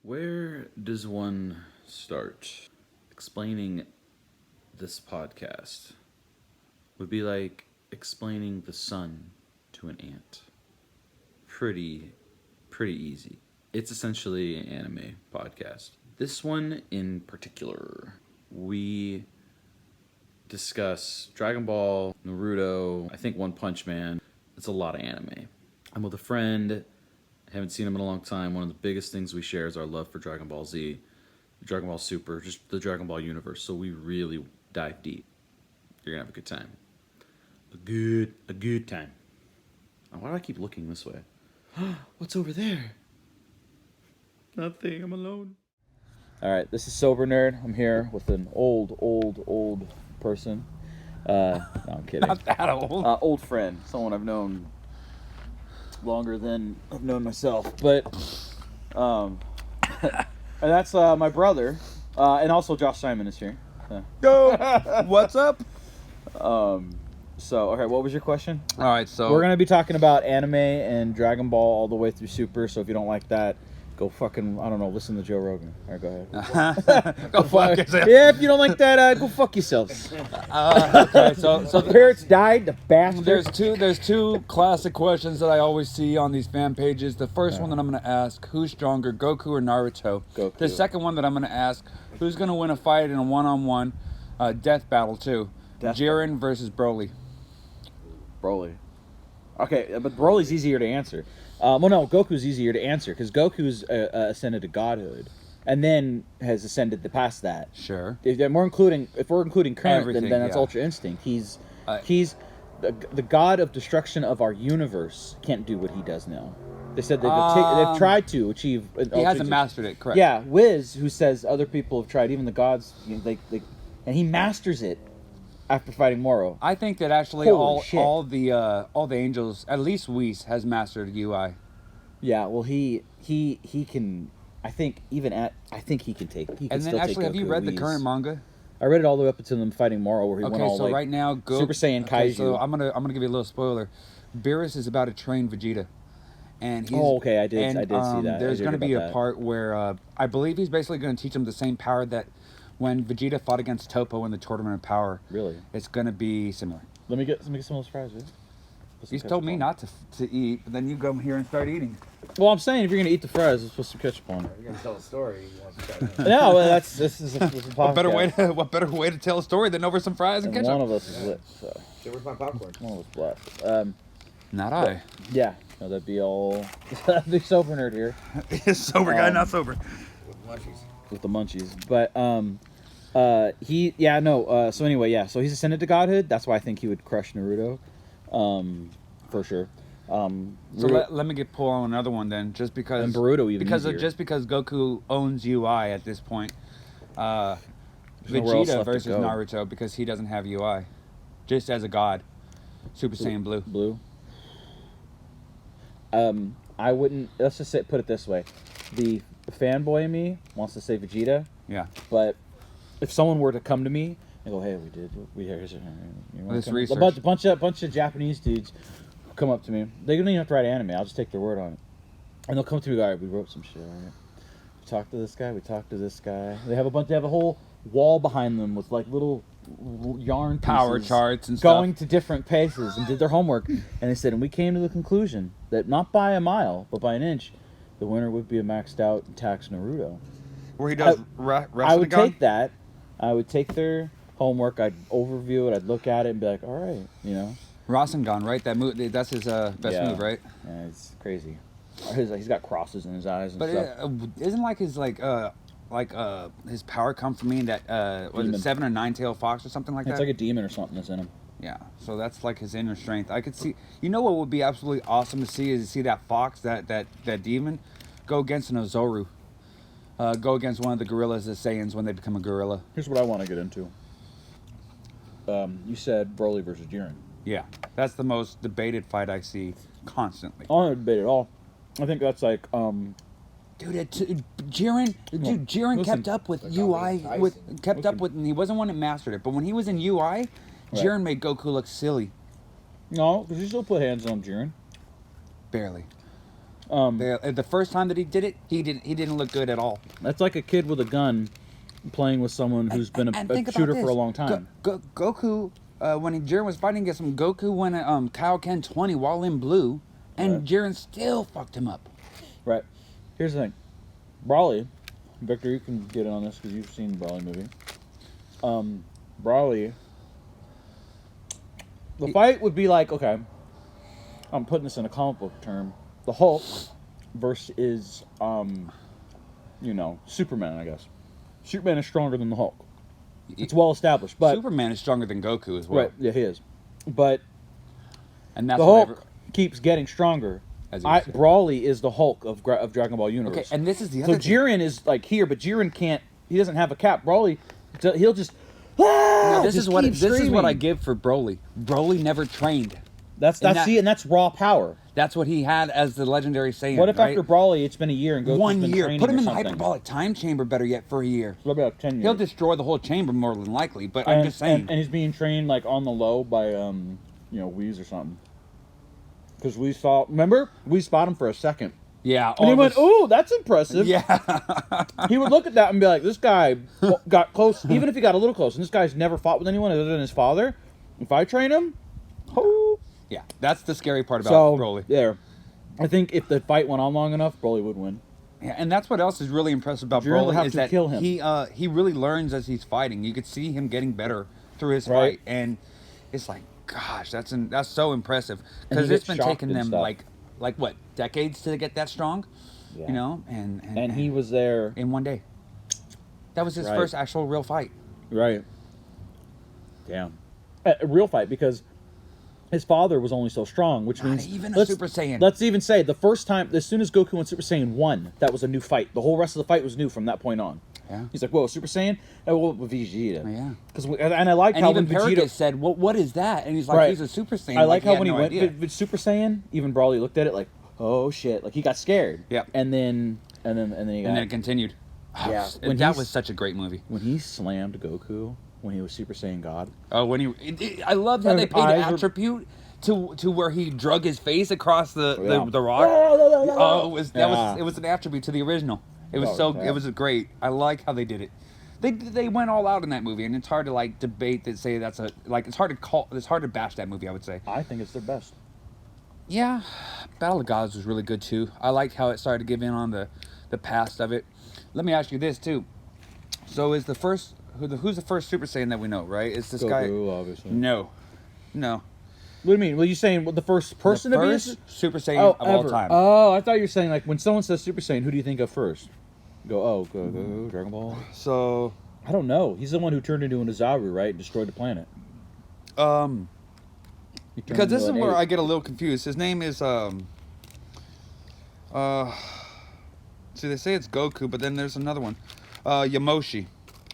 Where does one start? Explaining this podcast would be like explaining the sun to an ant. Pretty easy. It's essentially an anime podcast. This one in particular, we discuss Dragon Ball, Naruto, I think One Punch Man. It's a lot of anime. I'm with a friend. I haven't seen him in a long time. One of the biggest things we share is our love for Dragon Ball Z, Dragon Ball Super, just the Dragon Ball universe. So we really dive deep. You're gonna have a good time. A good time. Why do I keep looking this way? What's over there? Nothing. I'm alone. All right, this is Sober Nerd. I'm here with an old person. No, I'm kidding. Not that old. Old friend, someone I've known longer than I've known myself. But, and that's my brother, and also Josh Simon is here. Yo, what's up? So, okay, what was your question? All right, so We're gonna be talking about anime and Dragon Ball all the way through Super. So if you don't like that, go fucking, I don't know, listen to Joe Rogan. All right, go ahead. go fuck yourself. Yeah, if you don't like that, go fuck yourselves. Okay, so The parents died, the bastard. there's two classic questions that I always see on these fan pages. The first one that I'm gonna ask: who's stronger, Goku or Naruto? Goku. The second one that I'm gonna ask: who's gonna win a fight in a one-on-one death battle too? Jiren versus Broly. Broly. Okay, but Broly's easier to answer. Well, no, Goku's easier to answer because Goku's ascended to godhood, and then has ascended past that. Sure. If we're including current, Everything, then that's yeah. Ultra Instinct. He's the god of destruction of our universe. Can't do what he does now. They said they've tried to achieve. He hasn't mastered it, correct? Yeah, Wiz, who says other people have tried, even the gods, and he masters it after fighting Moro. I think that actually Holy shit. all the angels, at least Whis, has mastered UI. Yeah, well, he can. I think he can take. He can And then still actually, take have you Goku read the Whis. current manga? I read it all the way up until them fighting Moro, where he went all so like right now, Super Saiyan Kaiju. So I'm gonna give you a little spoiler. Beerus is about to train Vegeta, and he's, I did see that. There's I did gonna be about a that. part where I believe he's basically gonna teach him the same power that when Vegeta fought against Topo in the Tournament of Power. Really? It's gonna be similar. Let me get some of those fries, dude. You told me not to eat, but then you come here and start eating. Well, I'm saying if you're gonna eat the fries, let's put some ketchup on it. You're gonna tell a story. You want to try No, well, this is a podcast. What better way to tell a story than over some fries and And ketchup? one of us is lit, so So where's my popcorn? one of us black. Not I. Yeah, no, that'd be all. That'd be Sober Nerd here Sober guy, not sober. With munchies. with the munchies, but So anyway, yeah. So he's ascended to godhood. That's why I think he would crush Naruto, for sure. So let me pull on another one then, just because. And Boruto even because easier. just because Goku owns UI at this point. nowhere else Vegeta left to versus go. Naruto because he doesn't have UI, just as a god. Super Saiyan Blue. Blue. I wouldn't. Let's just put it this way: the fanboy in me wants to say Vegeta, Yeah. but if someone were to come to me and go, "Hey, here's Let's a research. bunch of Japanese dudes come up to me. They don't even have to write anime. I'll just take their word on it, and they'll come to me. All right, we wrote some shit. All right. We talked to this guy. We talked to this guy. They have a whole wall behind them with like little yarn pieces Power charts and going stuff. to different paces and did their homework. And they said, and we came to the conclusion that not by a mile, but by an inch, the winner would be a maxed out tax Naruto. Where he does I would take that. I would take their homework. I'd overview it. I'd look at it and be like, all right, Rasengan, right? That move. That's his best Yeah. move, right? Yeah, it's crazy. He's got crosses in his eyes and But stuff. isn't his power come from being that was Demon. it 7 or 9 tailed fox or something like It's that? like a demon or something that's in him. Yeah, so that's like his inner strength. I could see. You know what would be absolutely awesome to see is to see that fox, that demon, go against an Ozoru. Go against one of the gorillas, the Saiyans, when they become a gorilla. Here's what I want to get into. You said Broly versus Jiren. Yeah, that's the most debated fight I see constantly. I don't debate at all. I think that's like Dude, Jiren Listen. kept up with Like UI, Tyson. kept up with, and he wasn't one that mastered it. But when he was in UI, Jiren made Goku look silly. no, because you still put hands on Jiren. Barely. The first time that he did it, he didn't look good at all. That's like a kid with a gun playing with someone who's been And a think about shooter this. for a long time. Goku, when Jiren was fighting against him, Goku went at Kaioken 20 while in blue, and Right. Jiren still fucked him up. Right. Here's the thing. Broly, Victor, you can get in on this because you've seen the Broly movie. Broly, the fight would be like, okay, I'm putting this in a comic book term. The Hulk versus, Superman, I guess. Superman is stronger than the Hulk. It's well established, but Superman is stronger than Goku as well. right, yeah, he is. But And that's the what Hulk keeps getting stronger. As you said. Broly is the Hulk of Dragon Ball universe. Okay, and this is the So other thing. Jiren is like here, but Jiren can't. He doesn't have a cap. Broly, he'll just. Now, this just is what keep this is what screaming. I give for Broly. Broly never trained. That's raw power. That's what he had as the legendary Saiyan. What if right? after Broly, it's been a year and Goku's 1 been year? training Put him or in the something? hyperbolic time chamber. Better yet, for a year. So maybe like 10 years. He'll destroy the whole chamber more than likely. But I'm just saying. And he's being trained like on the low by Whis or something. Because we saw, remember, we spot him for a second. Yeah. And he went, this- "Ooh, that's impressive." Yeah. He would look at that and be like, "This guy got close, even if he got a little close, and this guy's never fought with anyone other than his father. If I train him, oh." Yeah. That's the scary part about So Broly. there, I think if the fight went on long enough, Broly would win. Yeah, and that's what else is really impressive about Jiren would Broly have is to that kill him. he really learns as he's fighting. You could see him getting better through his Right. fight, and it's like, gosh, that's so impressive And because he it's gets been shocked taking and them stuff. like what, decades to get that strong, Yeah. you know, And he was there, in one day. That was his Right. first actual real fight. right? Damn, a real fight because his father was only so strong, which Not means even a Super Saiyan. Let's even say the first time, as soon as Goku went Super Saiyan 1, that was a new fight. The whole rest of the fight was new from that point on. Yeah. He's like, "Whoa, Super Saiyan!" Oh, well, Vegeta. Oh, yeah. And I like And how even when Vegeta Paragus said, "What is that?" And he's like, Right. "He's a Super Saiyan." I like how had when he no went idea. with Super Saiyan, even Broly looked at it like, "Oh shit!" Like he got scared. Yep. And then he got. And then it continued. Yeah. And When that he's- was such a great movie. when he slammed Goku when he was Super Saiyan God. Oh, when I loved how His they paid the eyes were- attribute to where he drug his face across the Yeah. rock. Oh, Yeah. it was an attribute to the original. It was Oh, yeah. it was great. I like how they did it. They went all out in that movie, and it's hard to like debate that say that's a like it's hard to bash that movie. I would say. I think it's their best. Yeah, Battle of Gods was really good too. I liked how it started to give in on the past of it. Let me ask you this too. So is the first who's the first Super Saiyan that we know? Right? It's this guy. Goku, obviously. No. What do you mean? Well, you saying the first person The to be? first Super Saiyan of all ever. time. Oh, I thought you were saying like when someone says Super Saiyan, who do you think of first? Go Dragon Ball. So, I don't know. He's the one who turned into an Azaru, right? And destroyed the planet. He turned because this is into an where ape. I get a little confused. His name is see, they say it's Goku, but then there's another one, Yamoshi.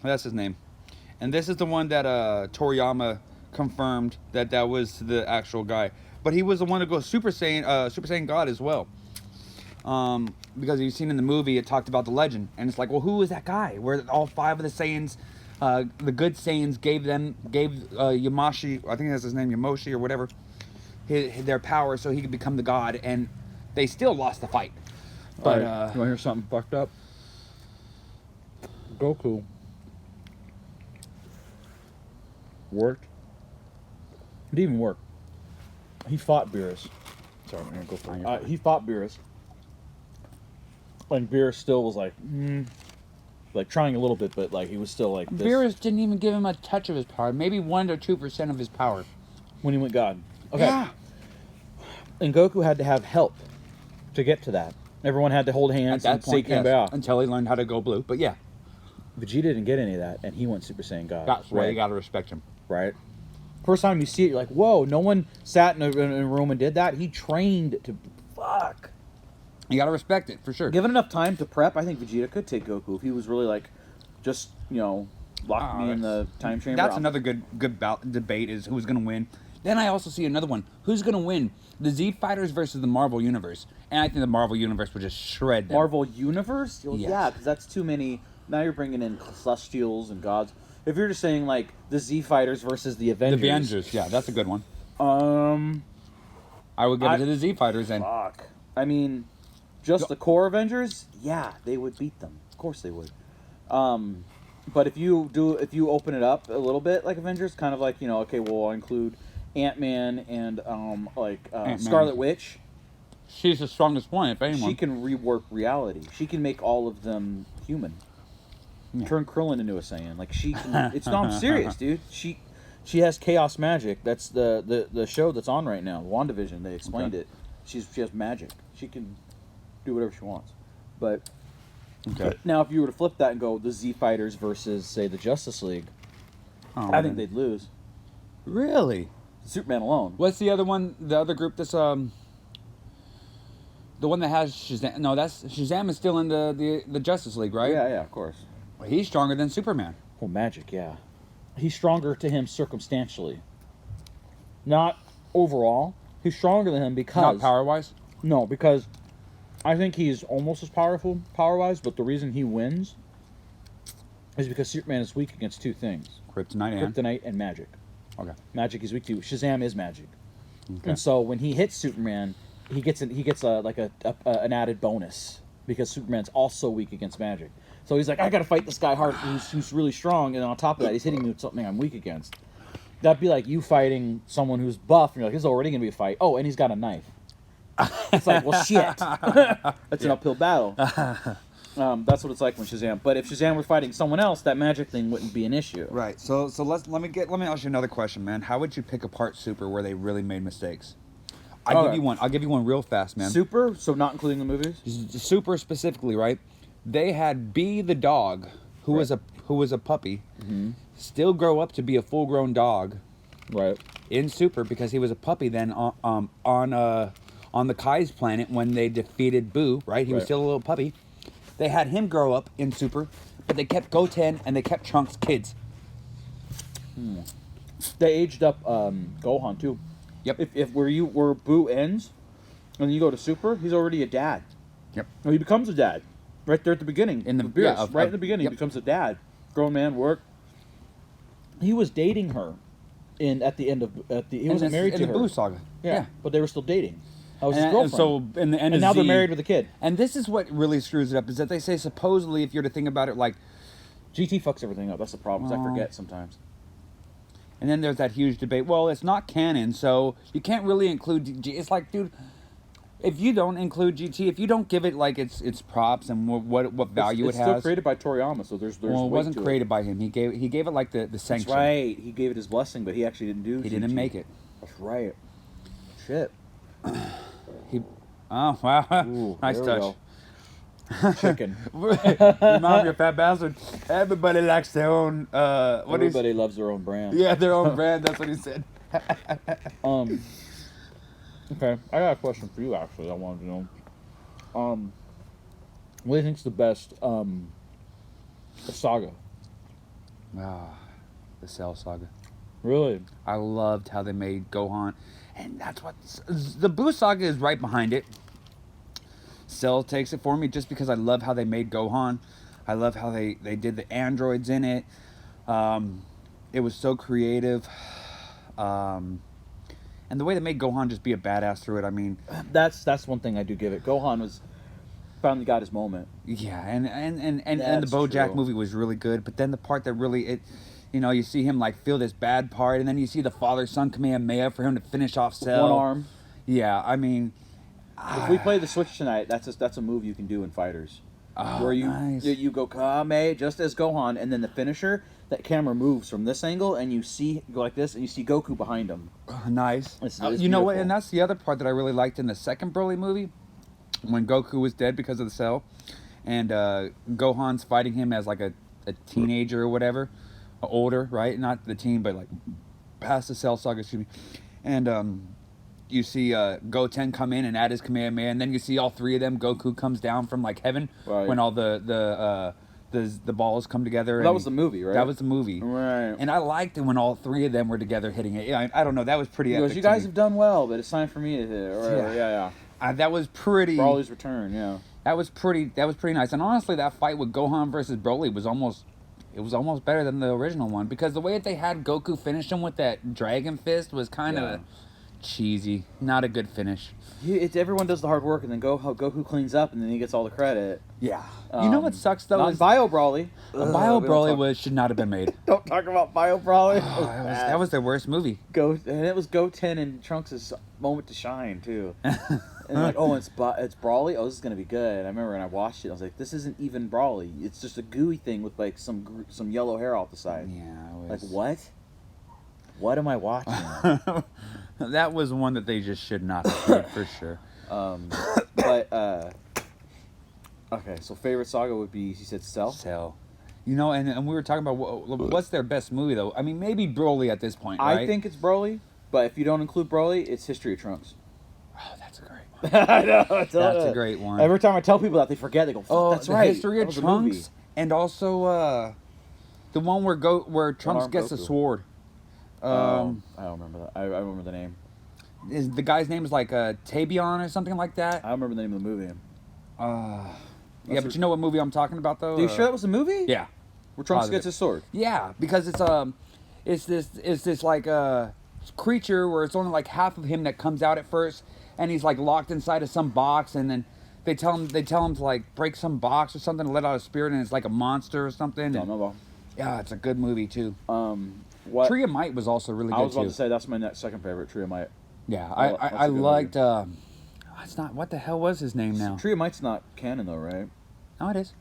That's his name, and this is the one that Toriyama confirmed that was the actual guy. But he was the one to go Super Saiyan God as well. Because you've seen in the movie, it talked about the legend, and it's like, well, who is that guy? Where all 5 of the Saiyans, the good Saiyans gave Yamashi, I think that's his name, Yamoshi or whatever, their power so he could become the god, and they still lost the fight. But All right, you want to hear something fucked up? Goku worked. It didn't even work. He fought Beerus. Sorry, I'm gonna go for it. He fought Beerus. And Beerus still was like, like trying a little bit, but like he was still like this. Beerus didn't even give him a touch of his power, maybe 1 or 2% of his power. When he went God. Okay. Yeah. And Goku had to have help to get to that. Everyone had to hold At hands that and point, say yes, Kumbaya. until he learned how to go blue. But yeah, Vegeta didn't get any of that, and he went Super Saiyan God. that's why right? you gotta respect him. Right? First time you see it, you're like, whoa, no one sat in a room and did that. He trained to... Fuck. You gotta respect it, for sure. Given enough time to prep, I think Vegeta could take Goku if he was really like, just, lock me in the time chamber. That's another good debate is who's gonna win. Then I also see another one. Who's gonna win? The Z Fighters versus the Marvel Universe. And I think the Marvel Universe would just shred them. Marvel Universe? Well, Yes. yeah, because that's too many... Now you're bringing in Celestials and Gods. If you're just saying, like, the Z Fighters versus the The Avengers... Avengers, yeah, that's a good one. Um... I would give it to the Z Fighters then. Fuck. I mean, just the core Avengers, yeah, they would beat them. Of course they would. But if you open it up a little bit like Avengers, kind of like, okay, well, I'll include Ant-Man and Scarlet Witch. She's the strongest one, if anyone. She can rework reality. She can make all of them human. Yeah. Turn Krillin into a Saiyan. Like she can. It's not. I'm serious, dude. She has chaos magic. That's the show that's on right now. WandaVision. They explained it. She has magic. She can do whatever she wants. But now, if you were to flip that and go the Z Fighters versus, say, the Justice League, I think they'd lose. Really? Superman alone. What's the other one? The other group that's the one that has Shazam. No, Shazam is still in the Justice League, right? Yeah, of course. Well, he's stronger than Superman. Well, magic, yeah. He's stronger to him circumstantially. Not overall. He's stronger than him because... Not power-wise? No, because I think he's almost as powerful power-wise, but the reason he wins is because Superman is weak against two things. Kryptonite and magic. Okay. Magic he's weak to. Shazam is magic. Okay. And so when he hits Superman, he gets an added bonus because Superman's also weak against magic. So he's like, I gotta fight this guy hard who's really strong, and on top of that, he's hitting me with something I'm weak against. That'd be like you fighting someone who's buff, and you're like, this is already gonna be a fight. Oh, and he's got a knife. It's like, well, shit. That's an uphill battle. That's what it's like when Shazam. But if Shazam were fighting someone else, that magic thing wouldn't be an issue. Right. So let me ask you another question, man. How would you pick apart Super where they really made mistakes? I'll give you one real fast, man. Super? So not including the movies? Super specifically, right? They had B the dog, who was a puppy, still grow up to be a full-grown dog, right? In Super because he was a puppy then on the Kai's planet when they defeated Boo, right? He was still a little puppy. They had him grow up in Super, but they kept Goten and they kept Trunks kids. They aged up Gohan too. Yep. If where Boo ends, and you go to Super, he's already a dad. Yep. Well, he becomes a dad right there at the beginning. In the beginning, he becomes a dad. Grown man, work. He was dating her, he wasn't married to her in the Boo saga. Yeah, but they were still dating. That was his girlfriend. So in the end, and now they're married with a kid. And this is what really screws it up: is that they say supposedly, if you're to think about it, like GT fucks everything up. That's the problem. Because I forget sometimes. And then there's that huge debate. Well, it's not canon, so you can't really include GT. It's like, dude, if you don't include GT, if you don't give it like its props and what value it has, it's still created by Toriyama. So there's well, it wasn't created by him. He gave it like the sanction. That's right. He gave it his blessing, but he actually didn't do. He didn't make it. That's right. Shit. Oh wow! Ooh, nice touch. Chicken. Your mom, you fat bastard. Everybody likes their own. Everybody loves their own brand. Yeah, their own brand. That's what he said. Okay, I got a question for you. Actually, I wanted to know. What do you think's the best Saga? The Cell Saga. Really? I loved how they made Gohan, and that's what the Boo Saga is right behind it. Cell takes it for me just because I love how they made Gohan. I love how they did the androids in it. It was so creative. And the way they made Gohan just be a badass through it, I mean... That's one thing I do give it. Gohan finally got his moment. Yeah, and the BoJack movie was really good, but then the part that really... you see him like feel this bad part, and then you see the father-son Kamehameha for him to finish off Cell. One arm. Yeah, I mean... If we play the Switch tonight, that's a move you can do in fighters. Where you go Kame just as Gohan, and then the finisher, that camera moves from this angle, and you go like this, and you see Goku behind him. Nice. It's you know what? And that's the other part that I really liked in the second Broly movie, when Goku was dead because of the Cell, and Gohan's fighting him as like a teenager or whatever, older, right? Not the teen, but like past the Cell Saga, excuse me. And you see Goten come in and add his Kamehameha, and then you see all three of them. Goku comes down from like heaven when all the balls come together. That was the movie, right? That was the movie, right? And I liked it when all three of them were together hitting it. Yeah, I don't know. That was pretty epic. You guys have done well, but it's time for me to hit it. Yeah. That was pretty. Broly's return, yeah. That was pretty nice. And honestly, that fight with Gohan versus Broly was almost better than the original one, because the way that they had Goku finish him with that dragon fist was kind of cheesy. Not a good finish. Everyone does the hard work, and then Goku cleans up, and then he gets all the credit. Yeah. You know what sucks though? Not Is Bio Broly. Bio Broly should not have been made. Don't talk about Bio Broly. That was their worst movie. And it was Goten and Trunks' moment to shine too. And like, oh, it's Brawly. Oh, this is gonna be good. I remember when I watched it, I was like, this isn't even Brawly. It's just a gooey thing with like some yellow hair off the side. Yeah. Like what? What am I watching? That was one that they just should not have made for sure. Okay, so favorite Saga would be, he said Cell. Cell. You know, and we were talking about what's their best movie though. I mean, maybe Broly at this point, right? I think it's Broly, but if you don't include Broly, it's History of Trunks. Oh, that's a great one. I know. That's a great one. Every time I tell people that, they forget. They go, "Oh, that's the right." History of Trunks, and also the one where Trunks gets the sword. I don't remember that. I remember the name. The guy's name is like Tabion or something like that. I don't remember the name of the movie. Yeah, but you know what movie I'm talking about though? Are you sure that was a movie? Yeah. Where Trunks Positive. gets his sword. Yeah, because it's this like creature where it's only like half of him that comes out at first, and he's like locked inside of some box, and then they tell him to like break some box or something to let out a spirit, and it's like a monster or something. Don't know. Yeah, it's a good movie too. What? Tree of Might was also really good too. I was about to say that's my second favorite. Tree of Might. Yeah, That's a I good liked. It's not. What the hell was his name now? Tree of Might's not canon though, right? No, it is.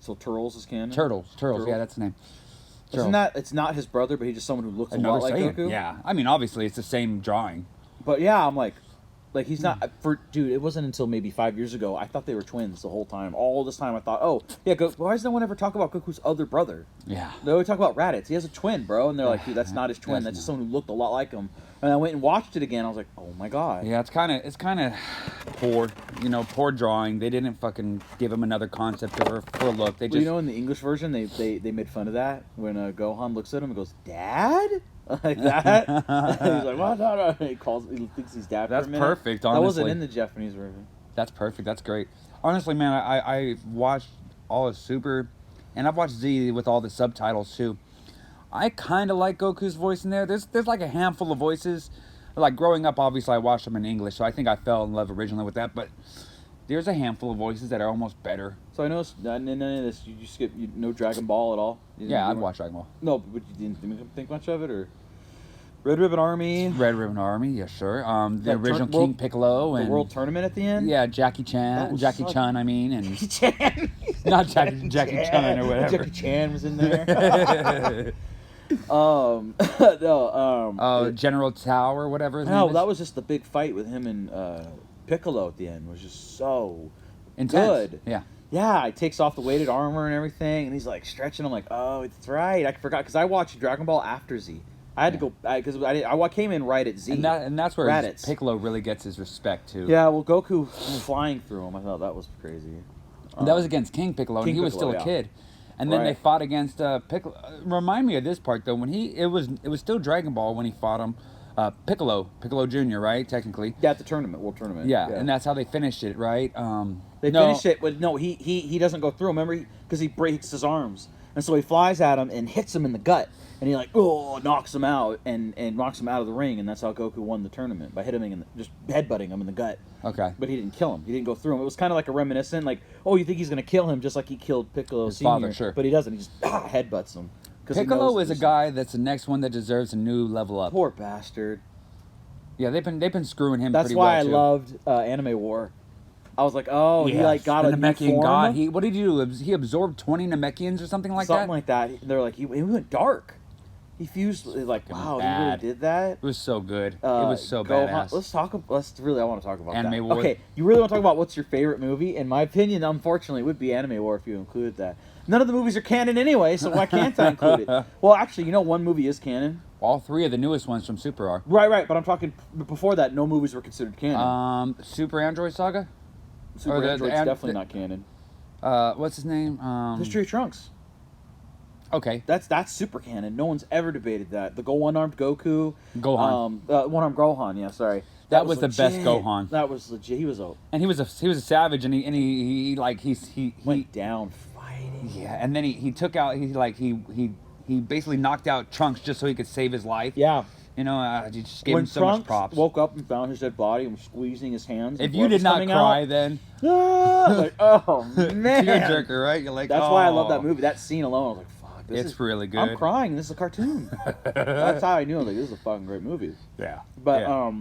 So Turtles is canon. Turtles. Yeah, that's the name. Isn't that? It's not his brother, but he's just someone who looks a lot like Saiyan. Goku. Yeah, I mean, obviously it's the same drawing. But yeah, I'm like he's not dude. It wasn't until maybe 5 years ago I thought they were twins the whole time. All this time I thought, oh yeah, why does no one ever talk about Goku's other brother? Yeah, they always talk about Raditz. He has a twin, bro, and they're like, dude, that's not his twin. That's just someone who looked a lot like him. And I went and watched it again. I was like, oh my god. Yeah, it's kind of poor, poor drawing. They didn't fucking give him another concept for a look. They just, in the English version, they made fun of that when Gohan looks at him and goes, "Dad," like that. He's like, "What?" No. He thinks he's dad. That's for a minute. perfect. Honestly, that wasn't in the Japanese version. That's perfect. That's great. Honestly, man, I watched all of Super, and I've watched Z with all the subtitles too. I kind of like Goku's voice in there. There's like a handful of voices. Like growing up, obviously I watched them in English, so I think I fell in love originally with that. But there's a handful of voices that are almost better. So I noticed none of this. You skip no Dragon Ball at all. I'd watch Dragon Ball. No, but you didn't think much of it, or Red Ribbon Army. Red Ribbon Army, yes, sure. The original King Piccolo and the World Tournament at the end. Yeah, Jackie Chun. And Jackie Chan, not Jackie Chun or whatever. Jackie Chan was in there. General Tao or whatever his name No, is. that was just the big fight with him and Piccolo at the end. Was just so intense. Good. Yeah. Yeah, he takes off the weighted armor and everything, and he's like stretching. I'm like, oh, that's right. I forgot because I watched Dragon Ball after Z. I had to go because I came in right at Z. And that's where Raditz. Piccolo really gets his respect too. Yeah, well, Goku flying through him. I thought that was crazy. That was against King Piccolo, and he was still a kid. And then they fought against Piccolo. Remind me of this part though. When it was still Dragon Ball when he fought him, Piccolo Jr. Right, technically. Yeah, at the tournament, World Tournament. Yeah, and that's how they finished it, right? They finished it, but no, he doesn't go through. Remember, because he breaks his arms, and so he flies at him and hits him in the gut, and he knocks him out and knocks him out of the ring, and that's how Goku won the tournament by hitting him just headbutting him in the gut. Okay. But he didn't kill him. He didn't go through him. It was kind of like a reminiscent, like, oh, you think he's gonna kill him just like he killed Piccolo his Senior, father, sure. But he doesn't. He just headbutts him. Piccolo is a guy that's the next one that deserves a new level up. Poor bastard. Yeah, they've been screwing him. That's pretty why well, I loved Anime War. I was like, oh, yes. he like got the a Namekian new god. form? What did he do? He absorbed 20 Namekians or something like that. Something like that. They're like, he went dark. He fused. Like, wow, he really did that. It was so good. It was so badass. I want to talk about Anime that. War. Okay, you really want to talk about what's your favorite movie? In my opinion, unfortunately, it would be Anime War if you included that. None of the movies are canon anyway, so why can't I include it? Well, actually, one movie is canon. All three of the newest ones from Super are. Right, but I'm talking before that. No movies were considered canon. Super Android Saga. Super Android's definitely not canon. What's his name? History of Trunks. Okay. That's super canon. No one's ever debated that. The one-armed Goku. Gohan. One-armed Gohan. Yeah, sorry. That was the best Gohan. That was legit. He was a savage, and he went down fighting. Yeah, and then he took out he basically knocked out Trunks just so he could save his life. Yeah. You know, you just gave when him so much Trunks props. woke up and found his dead body and was squeezing his hands, and If you blood did was not coming cry, out, then like, oh man, tearjerker, right? You're like, That's oh. why I love that movie. That scene alone, I was like, fuck, this It's is really good. I'm crying. This is a cartoon. That's how I knew. I was like, this is a fucking great movie. Yeah. But yeah.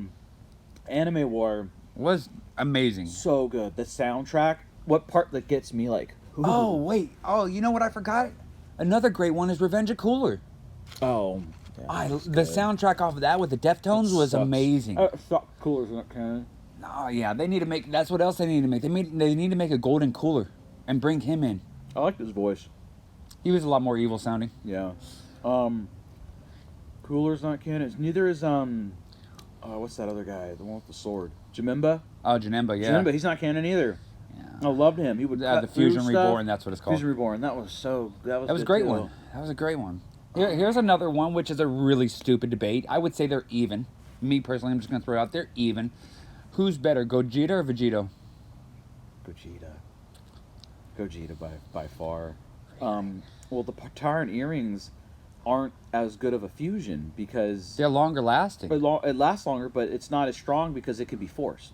Anime War, Was amazing. so good. The soundtrack. What part that gets me like? Ooh. Oh wait. Oh, you know what I forgot? Another great one is Revenge of Cooler. Oh. Yeah, The soundtrack off of that with the Deftones was amazing. Cooler's not canon. Oh yeah, they need to make. That's what else they need to make. They need to make a golden cooler and bring him in. I liked his voice. He was a lot more evil sounding. Yeah. Cooler's not canon. Neither is what's that other guy? The one with the sword. Jamimba? Oh, Janemba, yeah. Jamimba, he's not canon either. Yeah. I loved him. He would cut The Fusion through stuff. Reborn. That's what it's called. Fusion Reborn. That was That was a good great too. one. That was a great one. Here's another one, which is a really stupid debate. I would say they're even. Me personally, I'm just gonna throw it out there, even. Who's better, Gogeta or Vegito? Gogeta by far. Well, the Pataran earrings aren't as good of a fusion because They're longer lasting. it lasts longer, but it's not as strong because it can be forced.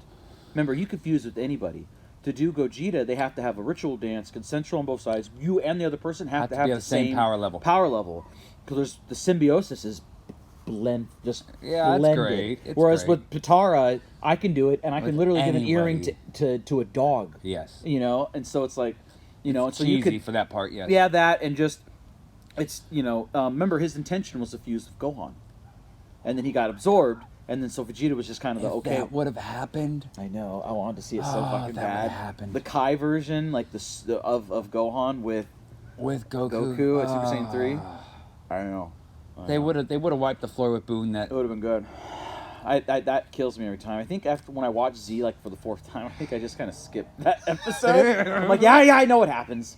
Remember, you can fuse with anybody. To do Gogeta, they have to have a ritual dance, consensual on both sides. You and the other person have to have be the the same power level. Because the symbiosis is blend, just Yeah, it's blended. great. It's Whereas great. with Patara, I can do it, and I can With literally give an earring anybody. to a dog. Yes. You know, and so it's like, you know, and so Cheesy you could for that part, yes. yeah, that and just it's remember his intention was to fuse with Gohan, and then he got absorbed, and then so Vegeta was just kind of the If okay. that would have happened. I know. I wanted to see it so Oh, fucking that bad. would've happened. The Kai version, like of Gohan with With Goku. Goku at Super Saiyan 3. I know. They would have wiped the floor with Boone. That It would have been good. I that kills me every time. I think after when I watch Z like for the fourth time, I think I just kind of skipped that episode. I'm like, yeah, I know what happens.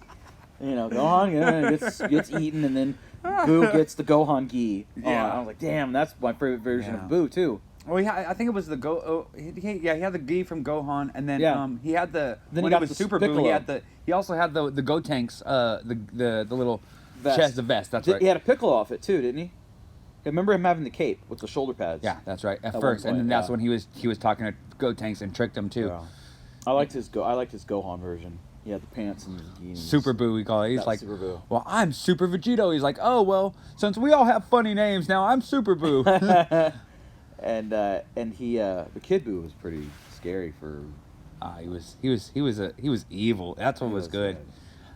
You know, Gohan gets eaten, and then Boo gets the Gohan gi. Yeah. I was like, damn, that's my favorite version of Boo too. Well, I think it was the he had the gi from Gohan, and then Yeah. he had the Then when he it got was the Super Boo. Piccolo. He also had the Gotenks, the little Vest. chest, the vest. That's right. He had a Piccolo off it too, didn't he? I remember him having the cape with the shoulder pads. Yeah, that's right. At At first, one and then point, that's yeah. when he was talking to Gotenks and tricked him too. Yeah. I liked his Gohan version. He had the pants and the gi and Super Boo, we call it. He's That was like, Super Boo. well, I'm Super Vegito. He's like, oh well, since we all have funny names now, I'm Super Boo. and he the Kid Boo was pretty scary for. He was evil. That's what He was was good. good.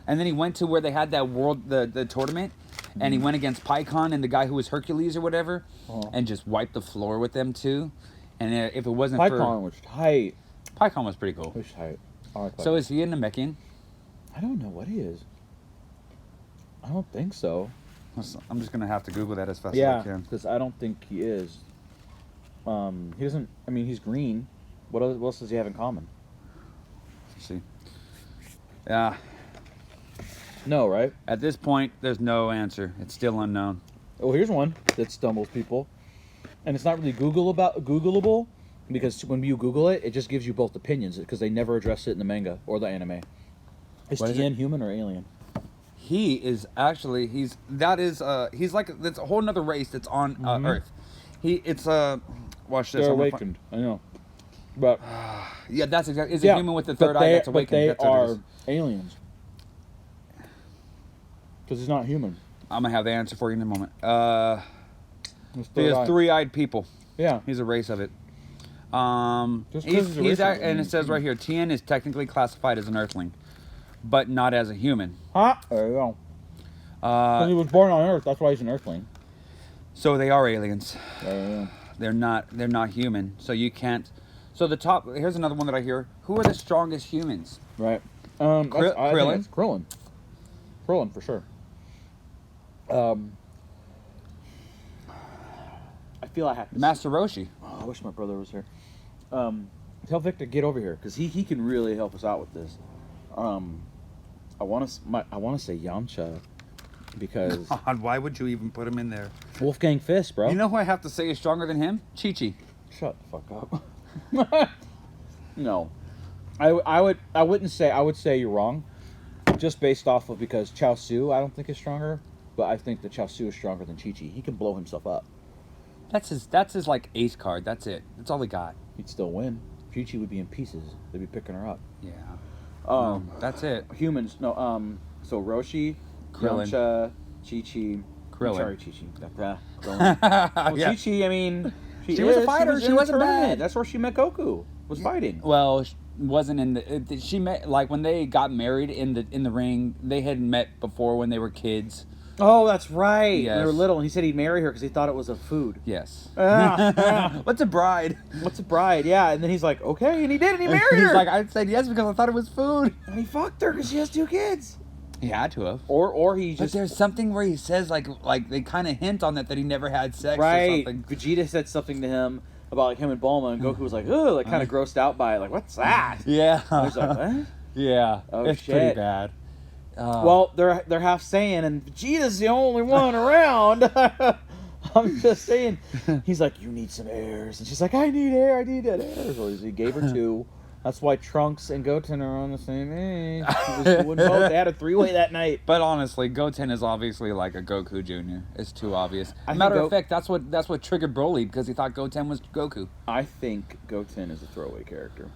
And then he went to where they had that the tournament, and he went against Pycon and the guy who was Hercules or whatever, Uh-huh. and just wiped the floor with them too. And if it wasn't Pycon was tight. for Pycon was pretty cool. Was tight. I like So Pycon. is he a Namekian? I don't know what he is. I don't think so. I'm just gonna have to Google that as fast as I Yeah, can. because I don't think he is. He doesn't. I mean, he's green. What else does he have in common? Let's see. Yeah. No, right? At this point, there's no answer. It's still unknown. Oh, here's one that stumbles people, and it's not really Googleable, because when you Google it, it just gives you both opinions because they never address it in the manga or the anime. Is What is Tien human or alien? He is actually he's like it's a whole nother race that's on Earth. Watch this. They're I'm gonna awakened. I know, but yeah, that's exactly. Is a human with the third eye that's awakened? But they That's what it are is. aliens because he's not human. I'm gonna have the answer for you in a moment. His He third eye. has three-eyed people. Yeah. He's a race of it. Just 'cause he's a race of it, And it says right here, Tien is technically classified as an Earthling, but not as a human. Huh? There you go. Because he was born on Earth. That's why he's an Earthling. So they are aliens. There you go. They're not human. So you can't. So the top. Here's another one that I hear. Who are the strongest humans? Right. I think Krillin? it's Krillin. Krillin for sure. I feel I have to. Master Roshi. Oh, I wish my brother was here. Tell Victor get over here because he can really help us out with this. I want to say Yamcha because God, why would you even put him in there? Wolfgang Fist, bro. You know who I have to say is stronger than him? Chi-Chi. Shut the fuck up. No, I would say you're wrong, just based off of because Chaozu I don't think is stronger, but I think that Chaozu is stronger than Chi-Chi. He can blow himself up. That's his like ace card. That's it. That's all he got. He'd still win. Chi-Chi would be in pieces. They'd be picking her up. Yeah. That's it. Humans. No. So Roshi, Krillin. Yamcha, Chi-Chi. Krillin. Sorry, Chi-Chi. Well, Yeah. Chi-Chi. I mean, She was a fighter. She in the wasn't tournament. bad. That's where she met Goku. Was fighting. Well, wasn't in the. She met like when they got married in the ring. They had met before when they were kids. Oh, that's right. Yes. When they were little, and he said he'd marry her because he thought it was a food. Yes. Ah. What's a bride? What's a bride? Yeah, and then he's like, okay, and he did, and he married He's her. like, I said yes because I thought it was food. And he fucked her because she has 2 kids. He had to have. Or he But just there's something where he says like they kind of hint on that he never had sex or right. something. Vegeta said something to him about like him and Bulma, and Goku was like, ugh, like kind of grossed out by it, like, what's that? Yeah. I was like, what? Yeah. Oh, it's shit. pretty bad. Well, they're half saying, and Vegeta's the only one around. I'm just saying. He's like, you need some heirs, and she's like, I need air, I need that air. So he gave her 2. That's why Trunks and Goten are on the same age. They had a 3-way that night. But honestly, Goten is obviously like a Goku Jr. It's too obvious. I think Matter of fact, that's what triggered Broly because he thought Goten was Goku. I think Goten is a throwaway character.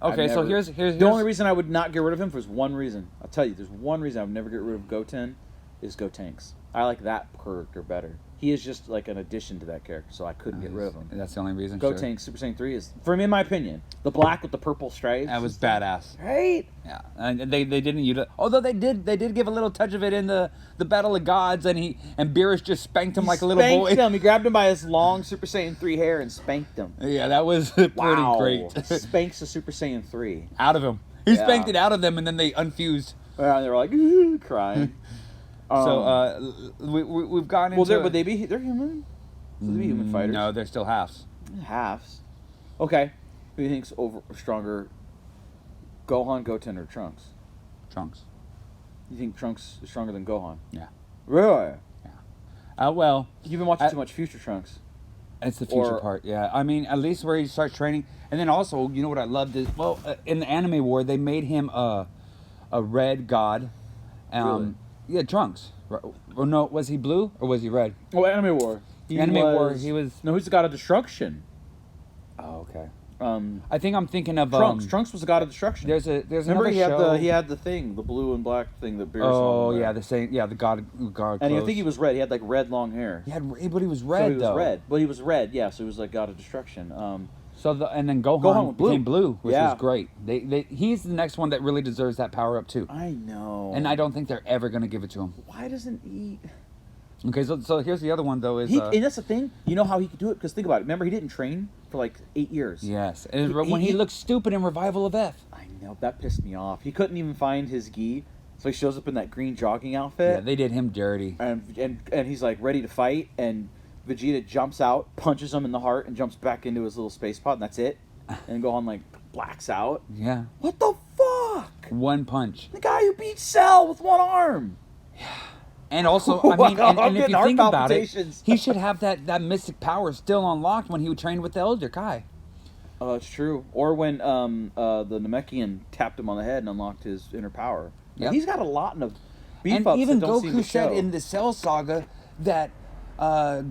Okay, so here's the only reason I would not get rid of him for one reason. I'll tell you, there's one reason I would never get rid of Goten is Gotenks. I like that character better. He is just like an addition to that character, so I couldn't get rid of him. That's the only reason. Gotenks Super Saiyan 3 is, for me, in my opinion, the black with the purple stripes. That was badass. Right? Yeah, and they didn't use it. Although they did give a little touch of it in the Battle of Gods, and Beerus just spanked him like a little boy. Spanked him. He grabbed him by his long Super Saiyan 3 hair and spanked him. Yeah, that was pretty great. Spanks the Super Saiyan 3. Out of him. He Yeah. spanked it out of them, and then they unfused. And they were like, "Ooh," crying. We've gone into. Well, they're human? So they'd be human fighters. No, they're still halves. Halves. Okay. Who do you think's stronger? Gohan, Goten, or Trunks? Trunks. You think Trunks is stronger than Gohan? Yeah. Really? Well, You've been watching too much Future Trunks. it's the future Or- part. Yeah, I mean, at least where he starts training, and then also, you know what I loved is in the anime war they made him a red god. Really? Yeah, Trunks. Or no, was he blue or was he red? Oh, Anime War. He was. No, he's the god of destruction. Oh, okay. Um, I think I'm thinking of Trunks. Trunks was the god of destruction. There's Remember another he show. had the thing, the blue and black thing that Beerus. Oh wore. yeah, the same. Yeah, the god. And I think he was red. He had like red long hair. But he was red so he was though. red. But he was red. Yeah. So he was like god of destruction. And then Gohan Gohan became blue, which Yeah. was great. He's the next one that really deserves that power up too. I know. And I don't think they're ever going to give it to him. Why doesn't he? Okay, so here's the other one though is And that's the thing. You know how he could do it? Because think about it. Remember, he didn't train for like 8 years. yes, and when he looked stupid in Revival of F. I know, that pissed me off. He couldn't even find his gi, so he shows up in that green jogging outfit. Yeah, they did him dirty. and he's like ready to fight, and Vegeta jumps out, punches him in the heart, and jumps back into his little space pod, and that's it. And Gohan like blacks out. Yeah, What the fuck? one punch. The guy who beat Cell with one arm. And also, I mean, Wow, and I'm if getting you heart think about it, palpitations. he should have that mystic power still unlocked when he trained with the Elder Kai. Oh, that's true. Or when the Namekian tapped him on the head and unlocked his inner power. Yep. He's got a lot of beef And ups even that don't seem to Goku said show. in the Cell Saga that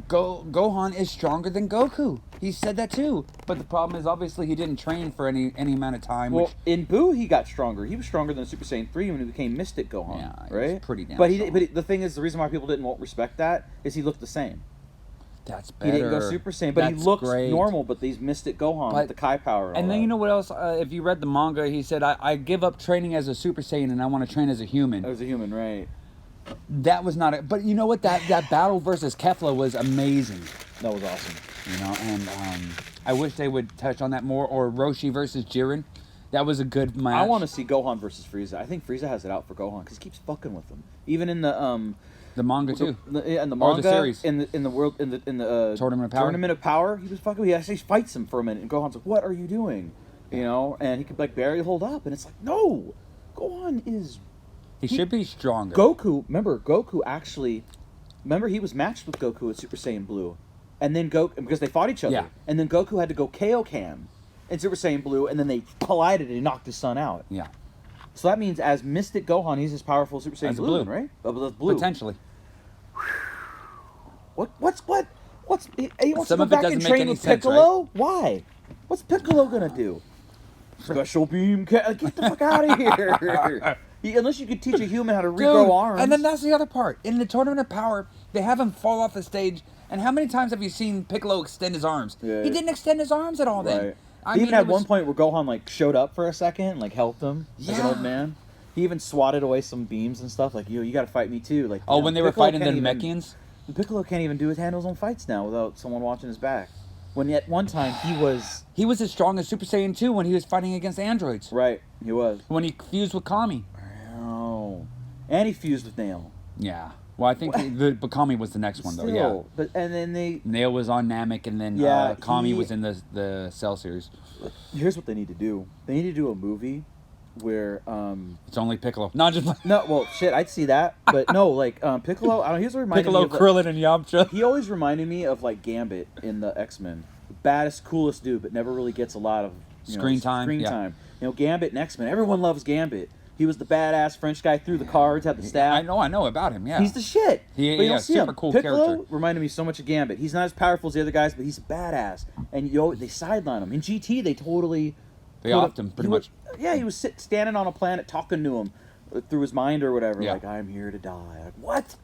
Gohan is stronger than Goku. He said that too. But the problem is, obviously, he didn't train for any amount of time. Well, which, in Buu, he got stronger. He was stronger than Super Saiyan 3 when he became Mystic Gohan, Yeah, he was right? pretty damn But strong. but the thing is, the reason why people didn't respect that is he looked the same. that's better. He didn't go Super Saiyan, but he That's looks great. normal. But these Mystic Gohan But- with the Kai power, And then you know what else? If you read the manga, he said, I give up training as a Super Saiyan and I want to train as a human. as a human, right? That was not it. But you know what? That battle versus Kefla was amazing. That was awesome. You know, and I wish they would touch on that more. Or Roshi versus Jiren. That was a good match. I want to see Gohan versus Frieza. I think Frieza has it out for Gohan because he keeps fucking with him. Even in the the manga too. in the Or manga, the series. in the world, in the Tournament of Power? Tournament of Power, he was fucking. He actually fights him for a minute, and Gohan's like, "What are you doing?" You know, and he could like barely hold up, and it's like, no, Gohan is He should be stronger. Goku. Remember, Goku actually. Remember, he was matched with Goku at Super Saiyan Blue, and then because they fought each other, Yeah. and then Goku had to go Kaioken in Super Saiyan Blue, and then they collided and he knocked his son out. Yeah, So that means as Mystic Gohan, he's as powerful as Super Saiyan As a Blue, blue. right? That's blue. potentially. What? He wants Some to of go it back and doesn't make train any with sense, Piccolo? Why? What's Piccolo gonna do? Special beam get the fuck out of here. Unless you could teach a human how to regrow arms. And then that's the other part. In the Tournament of Power, they have him fall off the stage. And how many times have you seen Piccolo extend his arms? Yeah. He didn't extend his arms at all then. Right. I He mean, even had it was- one point where Gohan like showed up for a second and like helped him like an Yeah. old man. He even swatted away some beams and stuff. Like, you got to fight me too. Like, Oh, you know, when they were Piccolo fighting the can't even- Namekians? Piccolo can't even handle his own fights now without someone watching his back. When at one time he was He was as strong as Super Saiyan 2 when he was fighting against androids. right. He was. When he fused with Kami. Oh, and he fused with Nail. Yeah. Well, I think the Kami was the next one, though. Yeah. Still, but and then they. Nail was on Namek, and then Yeah, Kami he- was in the Cell series. Here's what they need to do. They need to do a movie where It's only Piccolo. Not just no, well, shit, I'd see that, but no, like Piccolo. I don't know. Here's what reminded Piccolo, me of, like, Krillin, and Yamcha. he always reminded me of like Gambit in the X-Men. Baddest, coolest dude, but never really gets a lot of Screen time, Screen yeah. time. You know, Gambit and X-Men. Everyone loves Gambit. He was the badass French guy, threw the cards, had the staff. I know about him. Yeah. He's the shit. He- But you yeah, don't see super him. cool Piccolo character. reminded me so much of Gambit. He's not as powerful as the other guys, but he's badass. And they sideline him. In GT, they totally... They put offed him, pretty he much. Yeah, he was standing on a planet talking to him through his mind or whatever. Yeah. Like, I'm here to die. Like, what?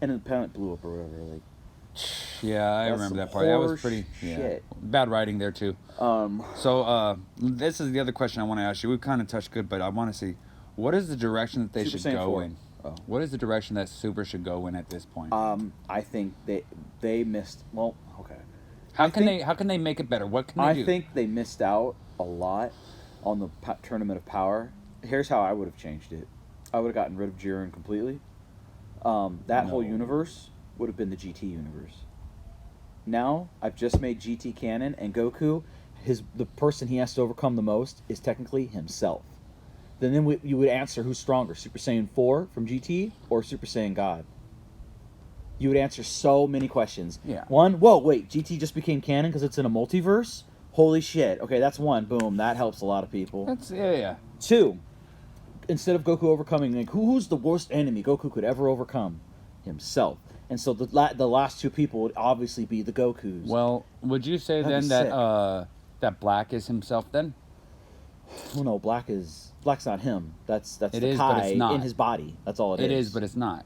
And then the planet blew up or whatever. Like, Yeah, I That's remember some that part. That was horse pretty shit. bad writing there too. So this is the other question I want to ask you. We kind of touched good, but I want to see what is the direction that they Super should Saiyan go 4. in. Oh. What is the direction that Super should go in at this point? I think they missed. Well, okay. how can they make it better? What can they do? I think they missed out a lot on the Tournament of Power. Here's how I would have changed it. I would have gotten rid of Jiren completely. That whole universe would have been the GT universe. Now I've just made GT canon, and Goku, the person he has to overcome the most is technically himself. Then you would answer who's stronger, Super Saiyan 4 from GT or Super Saiyan God. You would answer so many questions. Yeah. One, whoa, wait, GT just became canon because it's in a multiverse? Holy shit. Okay, that's one. Boom, that helps a lot of people. That's yeah. Two, instead of Goku overcoming, like, who's the worst enemy Goku could ever overcome? Himself. And so the last two people would obviously be the Gokus. Well, would you say That'd then be that that Black is himself then? Well, no, Black's not him. That's It the is, but Kai it's not. in his body. That's all it is. It is, but it's not.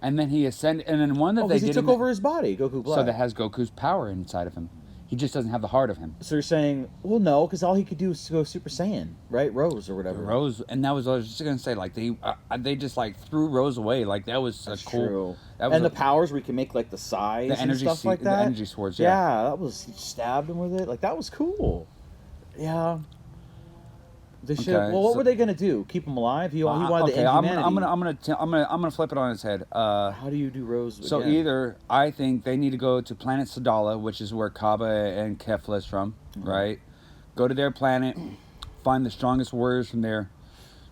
And then he ascended, and then one that Oh, they because he did took in the- over his body, Goku Black. so that has Goku's power inside of him. He just doesn't have the heart of him. So you're saying, well, no, because all he could do is go Super Saiyan, right? Rose or whatever. Rose, and that was I was just gonna say, like they just like threw Rose away. Like that was That's a cool. true. That was And a- the powers where you can make like the size The energy and stuff like the that. energy swords, yeah. that was he stabbed him with it. Like that was cool. Yeah. They should. Okay, Well, what so- were they gonna do? Keep him alive? He wanted okay, the inhumanity. I'm gonna flip it on its head. How do you do Rose? So again? either I think they need to go to planet Sadala, which is where Kaba and Kefla is from, right? Go to their planet, find the strongest warriors from there,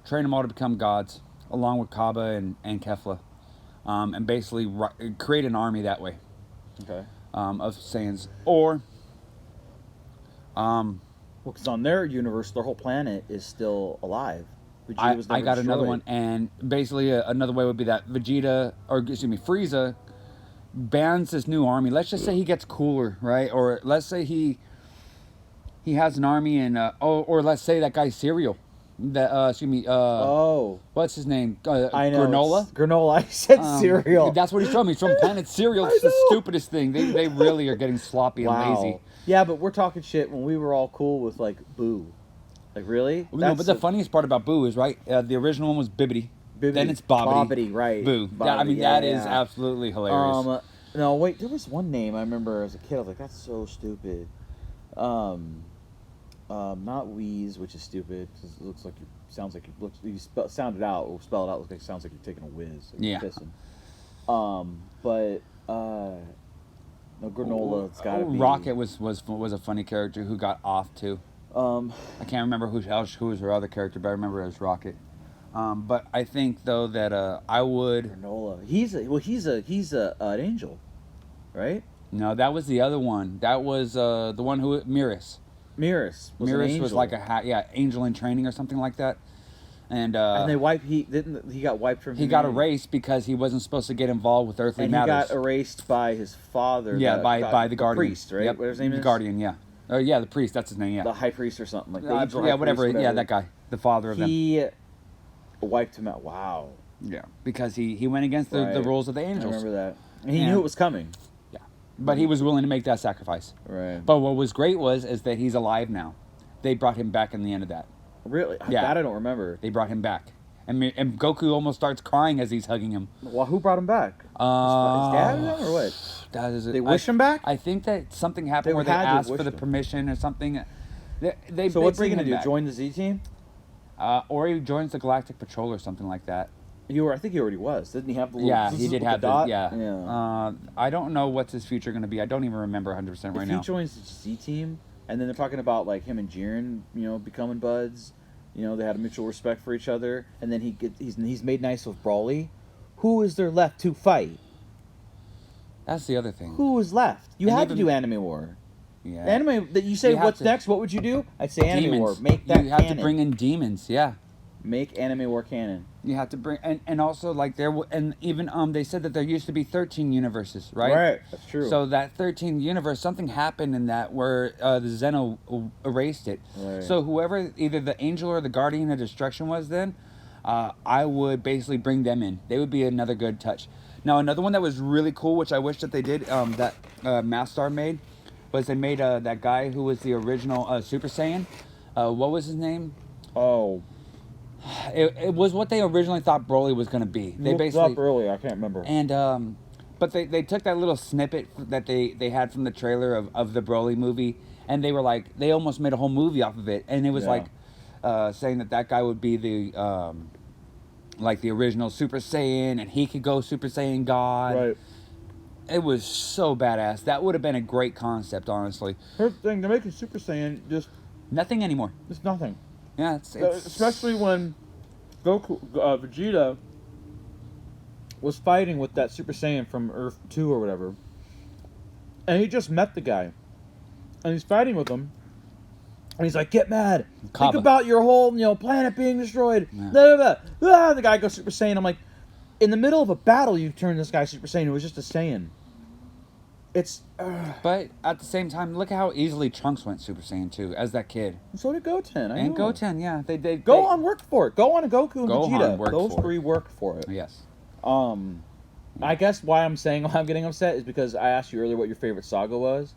train them all to become gods, along with Kaba and Kefla, and basically create an army that way Okay. of Saiyans. Or, Well, because on their universe, their whole planet is still alive. Vegeta was I never got another destroyed. one, and basically another way would be that Vegeta, or excuse me, Frieza, bans this new army. Let's just say he gets cooler, right? Or let's say he has an army, and or let's say that guy Cereal, that excuse me, Oh, what's his name? I know. Granola. it's Granola. I said cereal. That's what he's from. He's from Planet Cereal. It's the stupidest thing. They really are getting sloppy and lazy. Yeah, but we're talking shit when we were all cool with like Boo. Like really? No, but the funniest part about Boo is right. The original one was Bibbidi. Then it's Bobbidi. right? Boo. I mean, Bobbidi, that yeah, is yeah. absolutely hilarious. No, wait. There was one name I remember as a kid. I was like, that's so stupid. Not Wheeze, which is stupid because it looks like sound it out or spell it out. Looks like it sounds like you're taking a whiz. Like Yeah. You're pissing. But no, Granola. It's gotta be Rocket was a funny character who got off too. I can't remember who was her other character, but I remember it was Rocket. But I think though that I would. Granola. He's an angel, right? No, that was the other one. That was the one who Miris. Miris was an Miris angel. was like angel in training or something like that. And they wiped. He got wiped from. he got humanity. erased because he wasn't supposed to get involved with earthly And matters. he got erased by his father. Yeah, by the guardian. priest, right? Yep. What his name the is? guardian, yeah. Yeah, the priest. That's his name. Yeah. The high priest or something like that. Yeah, whatever. Yeah, that guy, the father of them. He wiped him out. Wow. Yeah, because he went against the Right. rules of the I angels. remember that. And he Yeah. knew it was coming. Yeah, but he was willing to make that sacrifice. Right. But what was great is that he's alive now. They brought him back in the end of that. Really? Yeah. That I don't remember. They brought him back, and Goku almost starts crying as he's hugging him. Well, who brought him back? His dad or what? That is They wish him back? I think that something happened They where they had to have asked for wished the him. permission or something. So what's he bring gonna him do? back. Join the Z team? Or he joins the Galactic Patrol or something like that. I think he already was. Didn't he have the little? Yeah, he did with have the dot? yeah. I don't know what's his future going to be. I don't even remember 100% right If now. he joins the Z team, and then they're talking about like him and Jiren, becoming buds. They had a mutual respect for each other, and then he's made nice with Brawly. Who is there left to fight? That's the other thing. Who is left? You And had to even- do Anime War. Yeah. Anime that you say You have what's to- next? What would you do? I'd say Anime Demons. War. Make that You have canon. to bring in demons. Yeah. Make Anime War canon. You have to bring and also like and even they said that there used to be 13 universes, right? That's true. So that 13th universe, something happened in that where the Zeno erased it. Right. So whoever, either the angel or the guardian of destruction was then, I would basically bring them in. They would be another good touch. Now another one that was really cool, which I wish that they did, that Mastar made, was they made that guy who was the original Super Saiyan. What was his name? Oh, It was what they originally thought Broly was going to be. They looked basically up earlier. I can't remember. and but they took that little snippet that they had from the trailer of the Broly movie, and they were like, they almost made a whole movie off of it, and it was Yeah. like saying that guy would be the like the original Super Saiyan, and he could go Super Saiyan God. Right. It was so badass. That would have been a great concept, honestly. Here's the thing: they're making Super Saiyan just Nothing anymore. nothing. Yeah, it's Especially when Goku, Vegeta was fighting with that Super Saiyan from Earth 2 or whatever. And he just met the guy. And he's fighting with him. And he's like, get mad. Think Kaba. about your whole, planet being destroyed. Yeah. Blah, blah, blah. Ah, the guy goes Super Saiyan. I'm like, in the middle of a battle, you turn this guy Super Saiyan. It was just a Saiyan. It's... But at the same time, look at how easily Trunks went Super Saiyan 2 as that kid. so did Goten. I And know. Goten, yeah. They Gohan worked for it. Gohan and Goku and Gohan Vegeta. worked Those for it. three worked for it. Yes. I guess why I'm saying I'm getting upset is because I asked you earlier what your favorite saga was.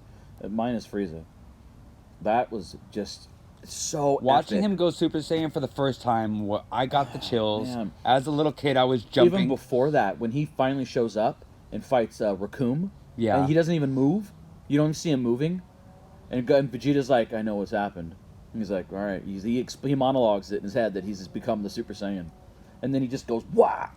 Mine is Frieza. That was just so Watching epic. him go Super Saiyan for the first time, I got the chills. Man. As a little kid, I was jumping. Even before that, when he finally shows up and fights Raccoon, Yeah. and he doesn't even move. You don't see him moving, and Vegeta's like, "I know what's happened." And he's like, "All right." He monologues it in his head that he's become the Super Saiyan, and then he just goes, "Wah!"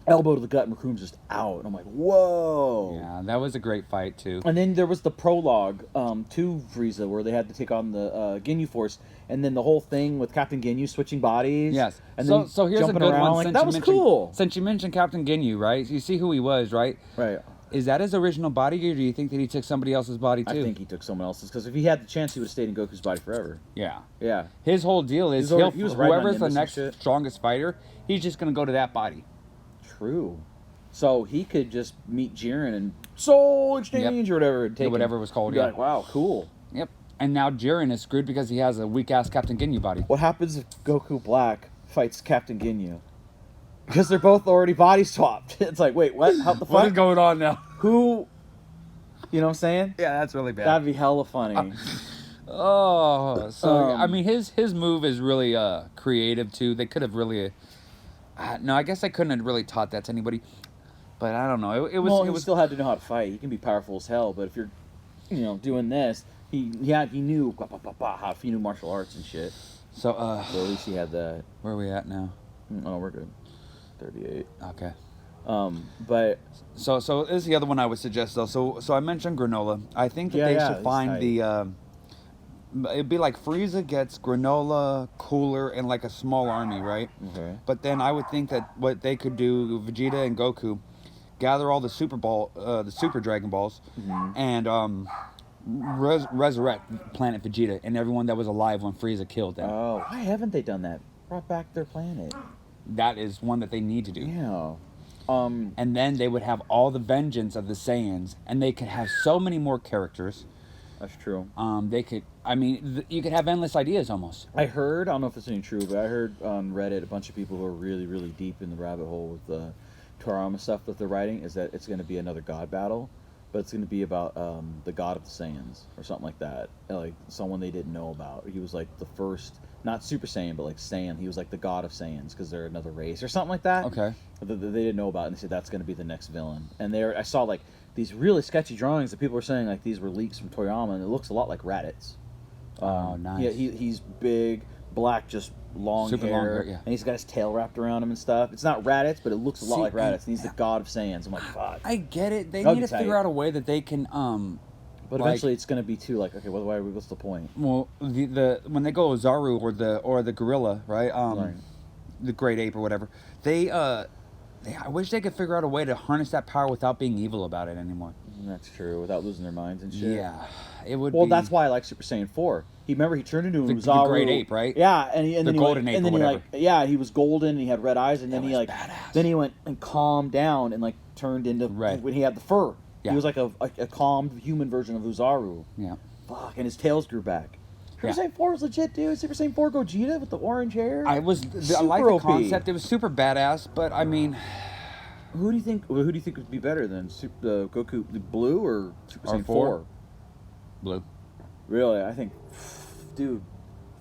Elbow to the gut, and Raccoon's just out. And I'm like, "Whoa!" Yeah, that was a great fight too. And then there was the prologue to Frieza where they had to take on the Ginyu Force, and then the whole thing with Captain Ginyu switching bodies. Yes. And so then so here's a jumping good around. one. Like, Since that you was mentioned, cool. Since you mentioned Captain Ginyu, right? You see who he was, right? Right. Is that his original body, or do you think that he took somebody else's body too? I think he took someone else's because if he had the chance, he would have stayed in Goku's body forever. Yeah. Yeah. His whole deal is He was riding on whoever's the Nimbus and next shit. strongest fighter, he's just gonna go to that body. True. So he could just meet Jiren and soul exchange or whatever. And take whatever him. it was called, You'd be yeah. like, wow, cool. Yep. And now Jiren is screwed because he has a weak ass Captain Ginyu body. What happens if Goku Black fights Captain Ginyu? Because they're both already body swapped. It's like, wait, what? How the fuck? What is going on now? Who? You know what I'm saying? Yeah, that's really bad. That'd be hella funny. Oh, so I Um, mean, his move is really creative too. They could have really, no, I guess I couldn't have really taught that to anybody, but I don't know. It was well, it he was still had to know how to fight. He can be powerful as hell, but if you're, doing this, he knew he knew martial arts and shit. so. So at least he had that. Where are we at now? Oh, we're good. 38. Okay. But So this is the other one I would suggest though. So I mentioned granola. I think that Yeah, they yeah, should it's find tight. the. It'd be like Frieza gets granola, Cooler, and like a small army, right? okay. But then I would think that what they could do, Vegeta and Goku, gather all the the Super Dragon Balls, and resurrect Planet Vegeta and everyone that was alive when Frieza killed them. Oh, why haven't they done that? brought back their planet. That is one that they need to do. Yeah. And then they would have all the vengeance of the Saiyans, and they could have so many more characters. That's true. They could, I mean, you could have endless ideas almost. I heard, I don't know if it's any true, but I heard on Reddit a bunch of people who are really, really deep in the rabbit hole with the Toriyama stuff that they're writing is that it's going to be another god battle, but it's going to be about the god of the Saiyans or something like that. Like someone they didn't know about. He was like the first, not Super Saiyan, but like Saiyan. He was like the god of Saiyans because they're another race or something like that. Okay. That they didn't know about, and they said that's going to be the next villain. And I saw like these really sketchy drawings that people were saying like these were leaks from Toriyama, and it looks a lot like Raditz. Oh, nice. Yeah, he's big, black, just long Super hair, long hair, yeah. and he's got his tail wrapped around him and stuff. It's not Raditz, but it looks a lot See, like Raditz, and he's the god of Saiyans. I'm like, fuck. I get it. They That'd need be to figure tight. out a way that they can, But like- eventually, it's going to be too like, okay, what's the point? well, the when they go Zaru or the gorilla, right? Right. The great ape or whatever. I wish they could figure out a way to harness that power without being evil about it anymore. That's true, without losing their minds and shit. Yeah, it would. Well, be, that's why I like Super Saiyan 4. He turned into The Zaru. great ape, right? Yeah, and The then he golden went, ape and or then he whatever. he was golden and he had red eyes, and then That he was like badass. then he went and calmed down and like turned into Right. when he had the fur. Yeah. He was like a calmed human version of Uzaru. Yeah. Fuck, and his tails grew back. Super Yeah. Saiyan 4 is legit, dude. Super Saiyan 4 Gogeta with the orange hair. I like Super the OP. concept. It was super badass, but I mean, Who do you think would be better than Goku the Blue or Super Or Saiyan 4? 4? blue. Really, I think, dude,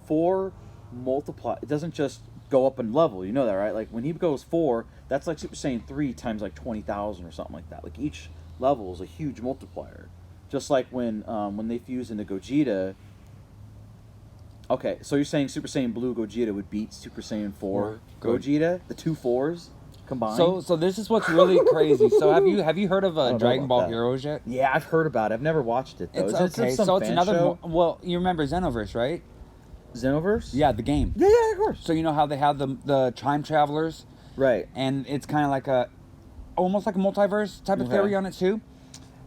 4 multiply. It doesn't just go up in level. You know that, right? Like when he goes 4, that's like Super Saiyan 3 times like 20,000 or something like that. Like each level is a huge multiplier. Just like when they fuse into Gogeta. Okay, so you're saying Super Saiyan Blue Gogeta would beat Super Saiyan 4 Gogeta, the two 4s combined? So this is what's really crazy. So have you heard of don't know Dragon about Ball that. Heroes yet? Yeah, I've heard about it. I've never watched it though. It's Is it okay. some So it's fan another. show? Well, you remember Xenoverse, right? Xenoverse? Yeah, the game. Yeah, of course. So you know how they have the time travelers, Right. and it's kind of like almost like a multiverse type of Okay. theory on it too.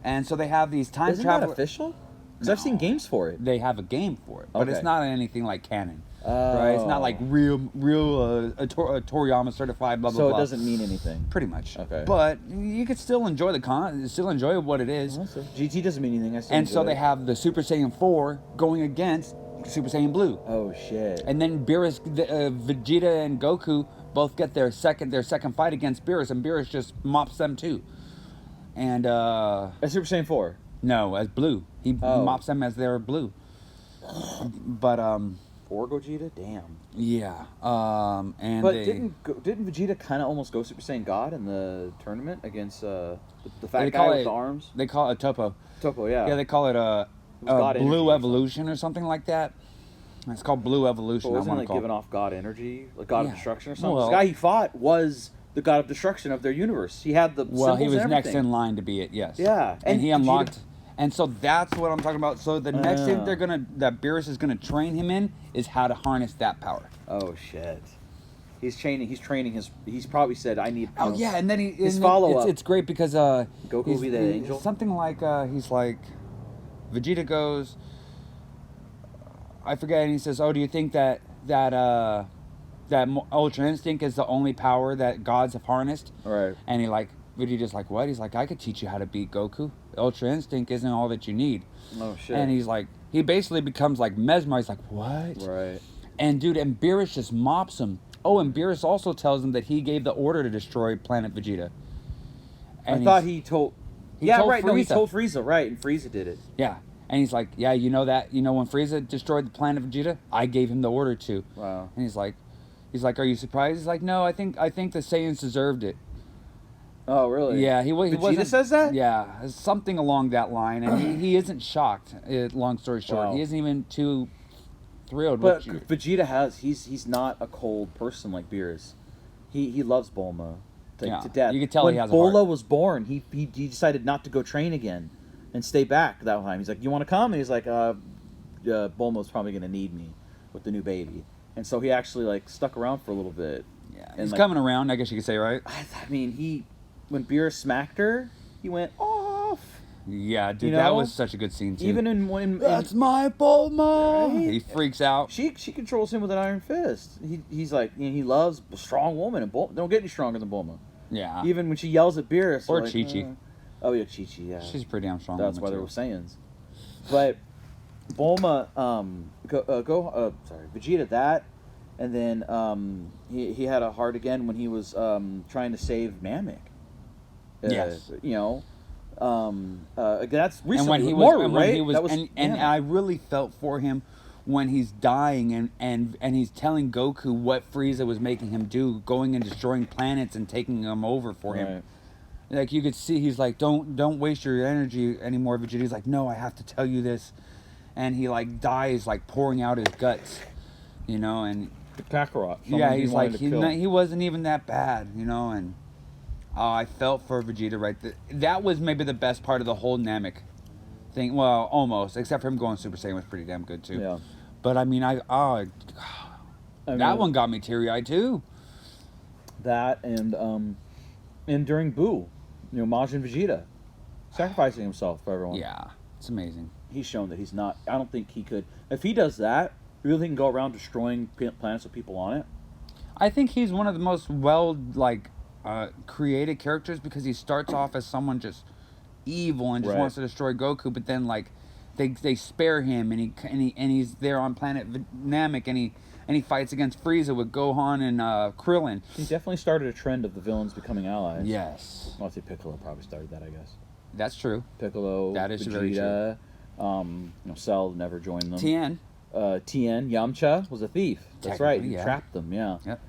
And so they have these time Isn't that travelers. official? Because I've seen games for it. They have a game for it, but it's Okay. not anything like canon. Right? It's not like Oh. real Toriyama certified. Blah blah So blah. it doesn't mean anything. Pretty much. Okay. But you could still enjoy still enjoy what it is. Also, GT doesn't mean anything. I still And so enjoy they it. have the Super Saiyan 4 going against Super Saiyan Blue. Oh shit. And then Vegeta and Goku both get their second fight against Beerus, and Beerus just mops them too. And That's Super Saiyan 4. no, as Blue, he Oh. mops them as they're Blue. But 4 Gogeta? Damn. yeah, and But they, didn't Vegeta kind of almost go Super Saiyan God in the tournament against the fat they guy call with it the arms? They call it Topo. Topo, yeah. Yeah, they call it was God energy Blue or Evolution or something like that. It's called Blue Evolution. But I wasn't want it to call giving off God energy, like God Yeah. of destruction or something? Well- the guy he fought was the God of destruction of their universe. He had the Well, he symbols was and next everything. in line to be it. Yes. Yeah, And and he Vegeta- unlocked. And so that's what I'm talking about. So the next thing Ah. that Beerus is gonna train him in is how to harness that power. Oh shit. He's training his. He's probably said, "I need." Oh yeah, and then his and then follow-up. It's great because Goku will he's- be the angel? Something like he's like, Vegeta goes. I forget, and he says, "Oh, do you think that Ultra Instinct is the only power that gods have harnessed?" Right. And Vegeta's like, "What?" He's like, "I could teach you how to beat Goku. Ultra Instinct isn't all that you need." Oh shit. And he's like, he basically becomes like mesmerized, like, "What?" Right. And dude, and Beerus just mops him. Oh, and Beerus also tells him that he gave the order to destroy Planet Vegeta. I thought he told. He yeah, told right. No, he Frieza. told Frieza. Right, and Frieza did it. Yeah. And he's like, "Yeah, you know that? You know when Frieza destroyed the planet Vegeta, I gave him the order to." Wow. And he's like, "Are you surprised?" He's like, "No, I think the Saiyans deserved it." Oh really? Yeah, he Vegeta wasn't. says that? Yeah, something along that line, and he isn't shocked. Long story short, Wow. he isn't even too thrilled But with you. Vegeta he's not a cold person like Beerus. He loves Bulma to death. You could tell when he has a Bulma heart. was born, he decided not to go train again and stay back that time. He's like, "You want to come?" And he's like, Bulma's probably gonna need me with the new baby. And so he actually like stuck around for a little bit. Yeah, And, he's like, coming around, I guess you could say, right? I mean, when Beerus smacked her, he went off. Yeah, dude, You that know? was such a good scene too. Even in That's my Bulma. Right? He freaks out. she controls him with an iron fist. He's like, he loves a strong woman, and Bulma don't get any stronger than Bulma. Yeah. Even when she yells at Beerus, Or like, Chi-Chi. Oh yeah, Chi-Chi. Yeah, She's pretty damn strong. that's why woman, they were too. Saiyans. But Bulma, Vegeta that, and then he had a heart again when he was trying to save Namek. Yes. You know, that's recently. And when he with was, Moru, and right? when he was, That was and yeah. I really felt for him when he's dying and he's telling Goku what Frieza was making him do, going and destroying planets and taking them over for him. Right. Like you could see, he's like, don't waste your energy anymore, Vegeta. He's like, no, I have to tell you this, and he like dies, like pouring out his guts, you know, and Kakarot. yeah, he's like, he wasn't even that bad, you know, and I felt for Vegeta right there. That was maybe the best part of the whole Namek thing. Well, almost, except for him going Super Saiyan was pretty damn good too. Yeah. But I mean, that one got me teary-eyed too. That and during Boo, you know, Majin Vegeta sacrificing himself for everyone. Yeah, it's amazing. He's shown that he's not. I don't think he could. If he does that, you really can go around destroying planets with people on it. I think he's one of the most created characters because he starts off as someone just evil and just Right. wants to destroy Goku, but then like they spare him and he's there on planet Namek and he fights against Frieza with Gohan and Krillin. He definitely started a trend of the villains becoming allies. Yes, Well, I'd say Piccolo probably started that, I guess. that's true. Piccolo, That is Vegeta, very true. You know, Cell never joined them. Tien. Tien, Yamcha was a thief. That's right. He Technically, yeah. trapped them. Yeah. Yep.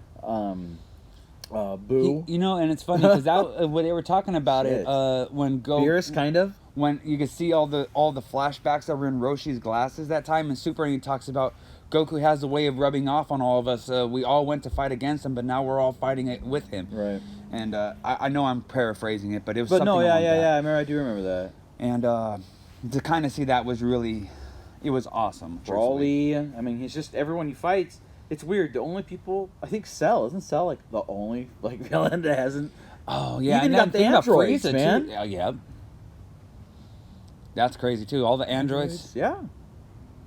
Boo. You know, and it's funny because that when they were talking about Shit. it, when Beerus, kind of. when you could see all the flashbacks that were in Roshi's glasses that time in Super, and he talks about Goku has a way of rubbing off on all of us. We all went to fight against him, but now we're all fighting it with him. Right. And I know I'm paraphrasing it, but it was. But something no, yeah. along that. I do remember that. And to kind of see that was really, it was awesome. truthfully. Broly. I mean, he's just everyone he fights. It's weird. The only people I think isn't Cell like the only like villain that hasn't. Oh yeah, Even and got then the androids, Frieza, man. Too. Yeah. That's crazy too. All the androids. Yeah.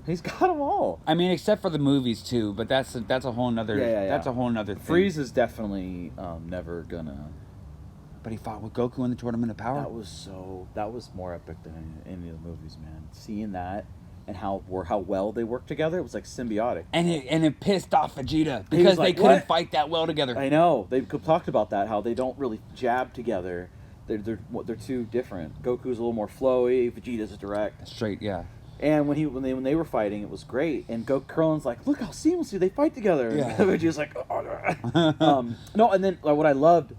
He's got them all. I mean, except for the movies too, but that's a whole nother. Yeah. That's a whole nother thing. Frieza's definitely never gonna. But he fought with Goku in the Tournament of Power. That was more epic than any of the movies, man. Seeing that and how well they worked together, it was like symbiotic. And it pissed off Vegeta He because was like, they couldn't "What?" fight that well together. I know they talked about that, how they don't really jab together. They're too different. Goku's a little more flowy. Vegeta's direct. Straight, yeah. And when they were fighting, it was great. And Krillin's like, look how seamlessly they fight together. Yeah. And Vegeta's like, no. And then what I loved,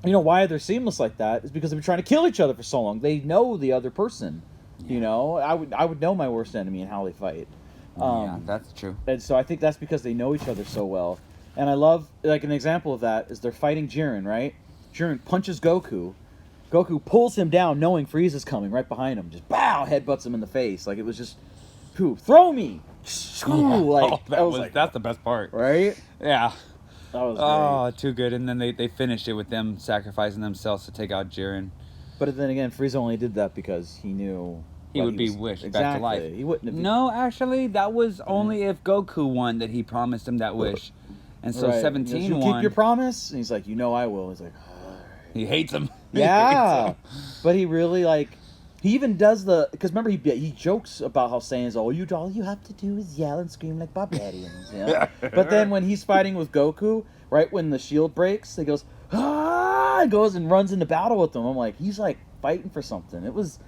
you know, why they're seamless like that is because they've been trying to kill each other for so long. They know the other person. You know, I would know my worst enemy and how they fight. Yeah, that's true. And so I think that's because they know each other so well. And I love, like, an example of that is they're fighting Jiren, right? Jiren punches Goku. Goku pulls him down knowing Frieza's coming right behind him. Just, bow, headbutts him in the face. Like, it was just, throw me! Like, That's the best part. right? Yeah. That was great. Oh, too good. And then they finished it with them sacrificing themselves to take out Jiren. But then again, Frieza only did that because he knew He would be wished back to life. He wouldn't have. No, actually, that was only if Goku won that he promised him that wish. And so Right. 17 He goes, you won. keep your promise? And he's like, you know I will. He's like, He hates him. He yeah. hates But he really, like, he even does because remember, he jokes about how Saiyans, all you have to do is yell and scream like barbarians. You know? But then when he's fighting with Goku, right when the shield breaks, he goes, and goes and runs into battle with them. I'm like, he's like fighting for something. It was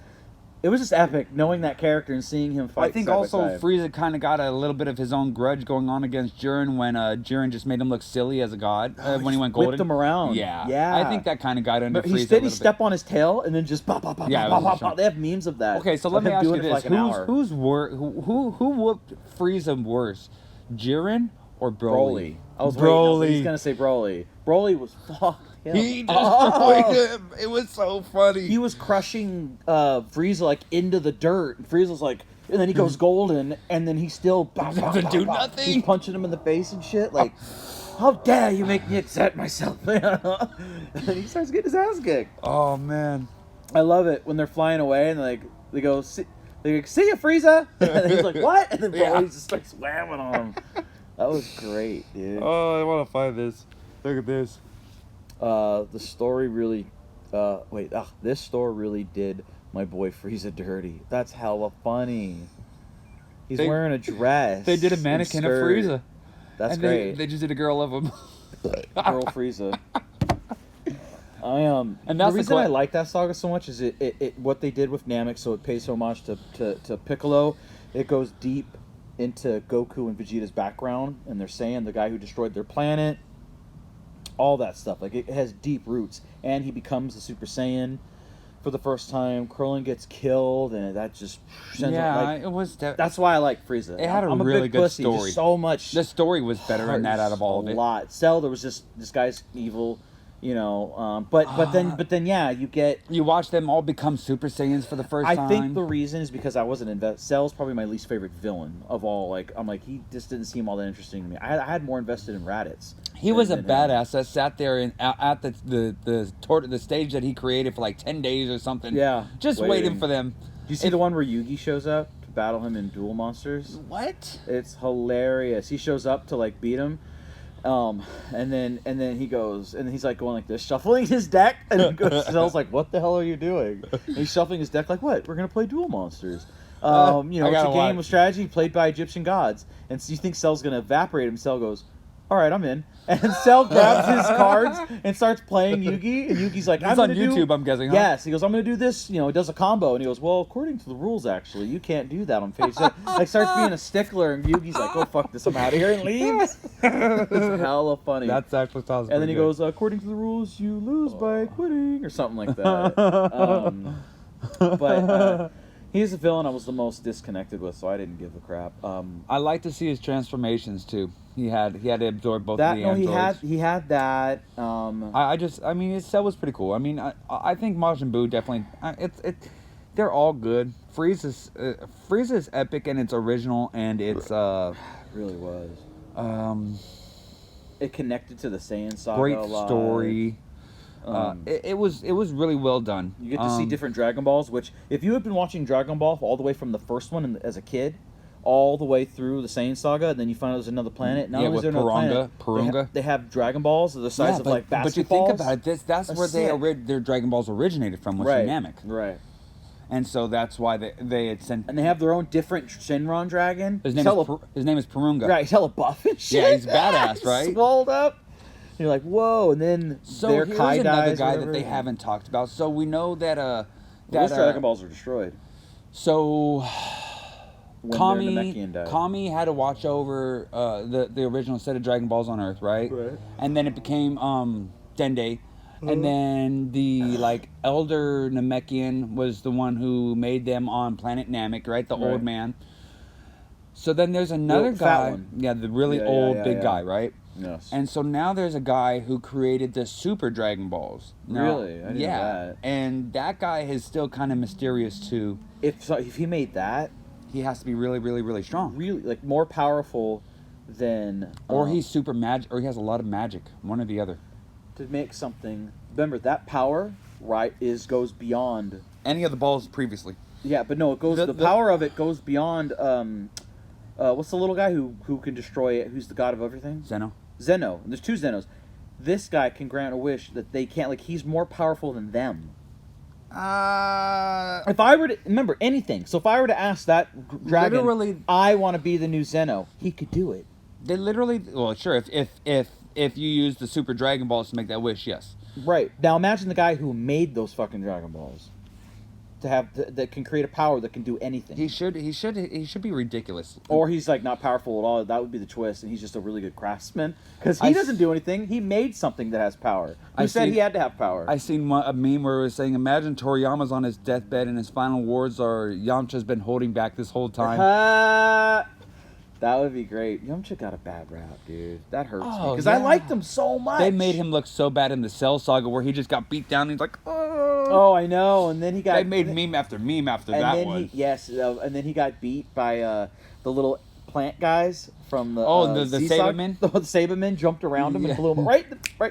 just epic knowing that character and seeing him fight. I think side by also side. Frieza kind of got a little bit of his own grudge going on against Jiren when Jiren just made him look silly as a god when he went golden. whipped him around. Yeah, Yeah. I think that kind of got under But Frieza he a said he little step on his tail and then just pop, pop, pop, Yeah, it pop, was pop, a show. pop. They have memes of that. Okay, so of let me him ask you doing it for this: like an hour. who whooped Frieza worse, Jiren or Broly? Broly. I was Broly. He's gonna say Broly. Broly was fucked. He destroyed him. It was so funny. He was crushing Frieza like into the dirt. And Frieza's like, and then he goes golden, and then he still Doesn't do nothing. He's punching him in the face and shit. Like, how dare you make me accept myself? And then he starts getting his ass kicked. Oh man, I love it when they're flying away and they go, see ya, Frieza. And he's like, what? And then Broly just starts whamming on him. That was great, dude. Oh, I want to find this. Look at this. The story really, this story really did my boy Frieza dirty. That's hella funny. He's wearing a dress. They did a mannequin of Frieza. That's and great. They just did a girl of him. Girl Frieza. And the that's reason I like that saga so much is it what they did with Namek, so it pays homage to Piccolo. It goes deep into Goku and Vegeta's background, and they're saying the guy who destroyed their planet, all that stuff. Like, it has deep roots, and he becomes a Super Saiyan for the first time. Krillin gets killed, and that just sends it was. That's why I like Frieza. It had I'm really a big good pussy. story. Just so much. The story was better than that out of all of it. A lot. Cell, there was just this guy's evil. You know, but then yeah, you watch them all become Super Saiyans for the first time. I think the reason is because I wasn't Cell's probably my least favorite villain of all. Like, I'm like, he just didn't seem all that interesting to me. I had more invested in Raditz. He was a badass that sat there at the stage that he created for like 10 days or something. Yeah, just waiting for them. Do you see the one where Yugi shows up to battle him in Duel Monsters? What? It's hilarious. He shows up to like beat him. And then he goes, and he's like going like this, shuffling his deck, and he goes, Cell's like, what the hell are you doing? And he's shuffling his deck like, what? We're gonna play Duel Monsters. You know, it's a game of strategy played by Egyptian gods. And so you think Cell's gonna evaporate him. Cell goes, all right, I'm in. And Cell grabs his cards and starts playing Yugi. And Yugi's like, it's on YouTube, I'm guessing, huh? Yes. He goes, I'm going to do this. You know, he does a combo. And he goes, well, according to the rules, actually, you can't do that on page. So, like, starts being a stickler. And Yugi's like, oh, fuck this. I'm out of here. And leaves. It's hella funny. That's actually sounds And then he goes, according to the rules, you lose by quitting. Or something like that. But he's a villain I was the most disconnected with, so I didn't give a crap. I like to see his transformations, too. He had to absorb both that, of the no, androids. he had that. I mean, his cell was pretty cool. I mean, I think Majin Buu definitely. They're all good. Frieza's epic and it's original and it's really was. It connected to the Saiyan saga. Great a lot. story. It was really well done. You get to see different Dragon Balls, which if you had been watching Dragon Ball all the way from the first one as a kid, all the way through the Saiyan saga, and then you find out there's another planet. Not only is there another planet, they have Dragon Balls the size of like basketballs. But you think about it, that's where their Dragon Balls originated from, was Namek. Right. And so that's why they had sent. And they have their own different Shenron dragon. His name is Purunga. Right, he's hella buff and shit. Yeah, he's badass, right? Swolled up. And you're like, whoa, and then their Kai another dies. Guy that they haven't talked about. So we know that those Dragon Balls are destroyed. So Namekian died. Kami had to watch over the original set of Dragon Balls on Earth, right? Right. And then it became Dende. And then the elder Namekian was the one who made them on planet Namek, right? The old man. So then there's another guy. Fat one. Yeah, the really old big guy, right? Yes. And so now there's a guy who created the Super Dragon Balls. Now, really? I didn't know that. And that guy is still kind of mysterious too. If he made that, he has to be really, really, really strong. Really, like more powerful than. Or he's super magic, or he has a lot of magic. One or the other. To make something. Remember that power, right? Goes beyond any of the balls previously. Yeah, but no, it goes. The power of it goes beyond. What's the little guy who can destroy it? Who's the god of everything? Zeno. There's two Zenos. This guy can grant a wish that they can't. Like, he's more powerful than them. If I were to remember anything, so if I were to ask that dragon, literally, I want to be the new Zeno, he could do it. They literally, well, sure. If you use the Super Dragon Balls to make that wish, yes. Right. Now imagine the guy who made those fucking Dragon Balls. That can create a power that can do anything. He should be ridiculous. Or he's like not powerful at all. That would be the twist, and he's just a really good craftsman because he doesn't do anything. He made something that has power. He said he had to have power. I seen a meme where it was saying, "Imagine Toriyama's on his deathbed, and his final words are Yamcha's been holding back this whole time." That would be great. Yamcha got a bad rap, dude. That hurts me because I liked him so much. They made him look so bad in the Cell Saga where he just got beat down. And he's like, "Oh, I know." And then he got. They made meme after meme after that one. And then he got beat by the little plant guys from the the Sabermen. The Sabermen jumped around him and blew him right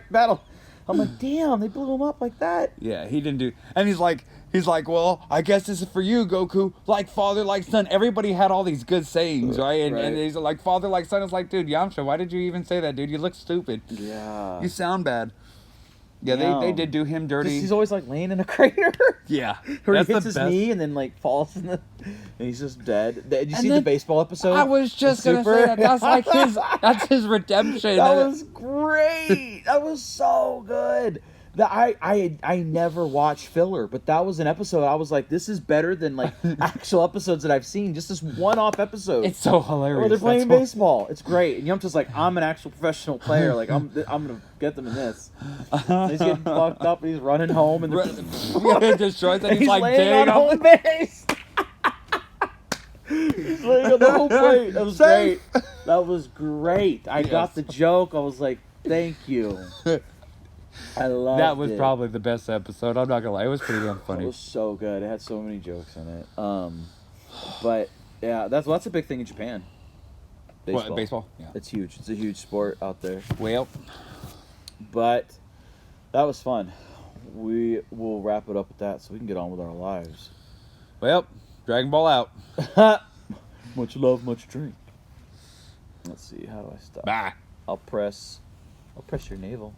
battle. I'm like, damn, they blew him up like that. Yeah, he didn't do. And he's like, well, I guess this is for you, Goku. Like father, like son. Everybody had all these good sayings, right? And he's like, father, like son. It's like, dude, Yamcha, why did you even say that, dude? You look stupid. Yeah. You sound bad. Yeah, they did do him dirty. He's always like laying in a crater. Yeah, Where he that's hits the his best. knee and then like falls in the, and he's just dead. Did you And see the then- baseball episode? I was just gonna Super? say that. That's like that's his redemption. That was great. That was so good. I never watched filler, but that was an episode. I was like, this is better than like actual episodes that I've seen. Just this one-off episode. It's so hilarious. Oh, they're playing That's what- baseball. It's great. And Yumcha's like, I'm an actual professional player. Like I'm gonna get them in this. And he's getting fucked up. And he's running home and Yeah, he destroys it. and He's like laying on home base. He's laying on the home plate. That was Safe. great. That was great. I got the joke. I was like, thank you. I loved it. That was probably the best episode. I'm not gonna lie, it was pretty damn It funny. was so good. It had so many jokes in it. But yeah, that's a big thing in Japan. Baseball. What, baseball? Yeah. It's huge. It's a huge sport out there. Well, But that was fun. We will wrap it up with that so we can get on with our lives. Dragon Ball out. Much love, much drink. Let's see. How do I stop? Bye. I'll press your navel.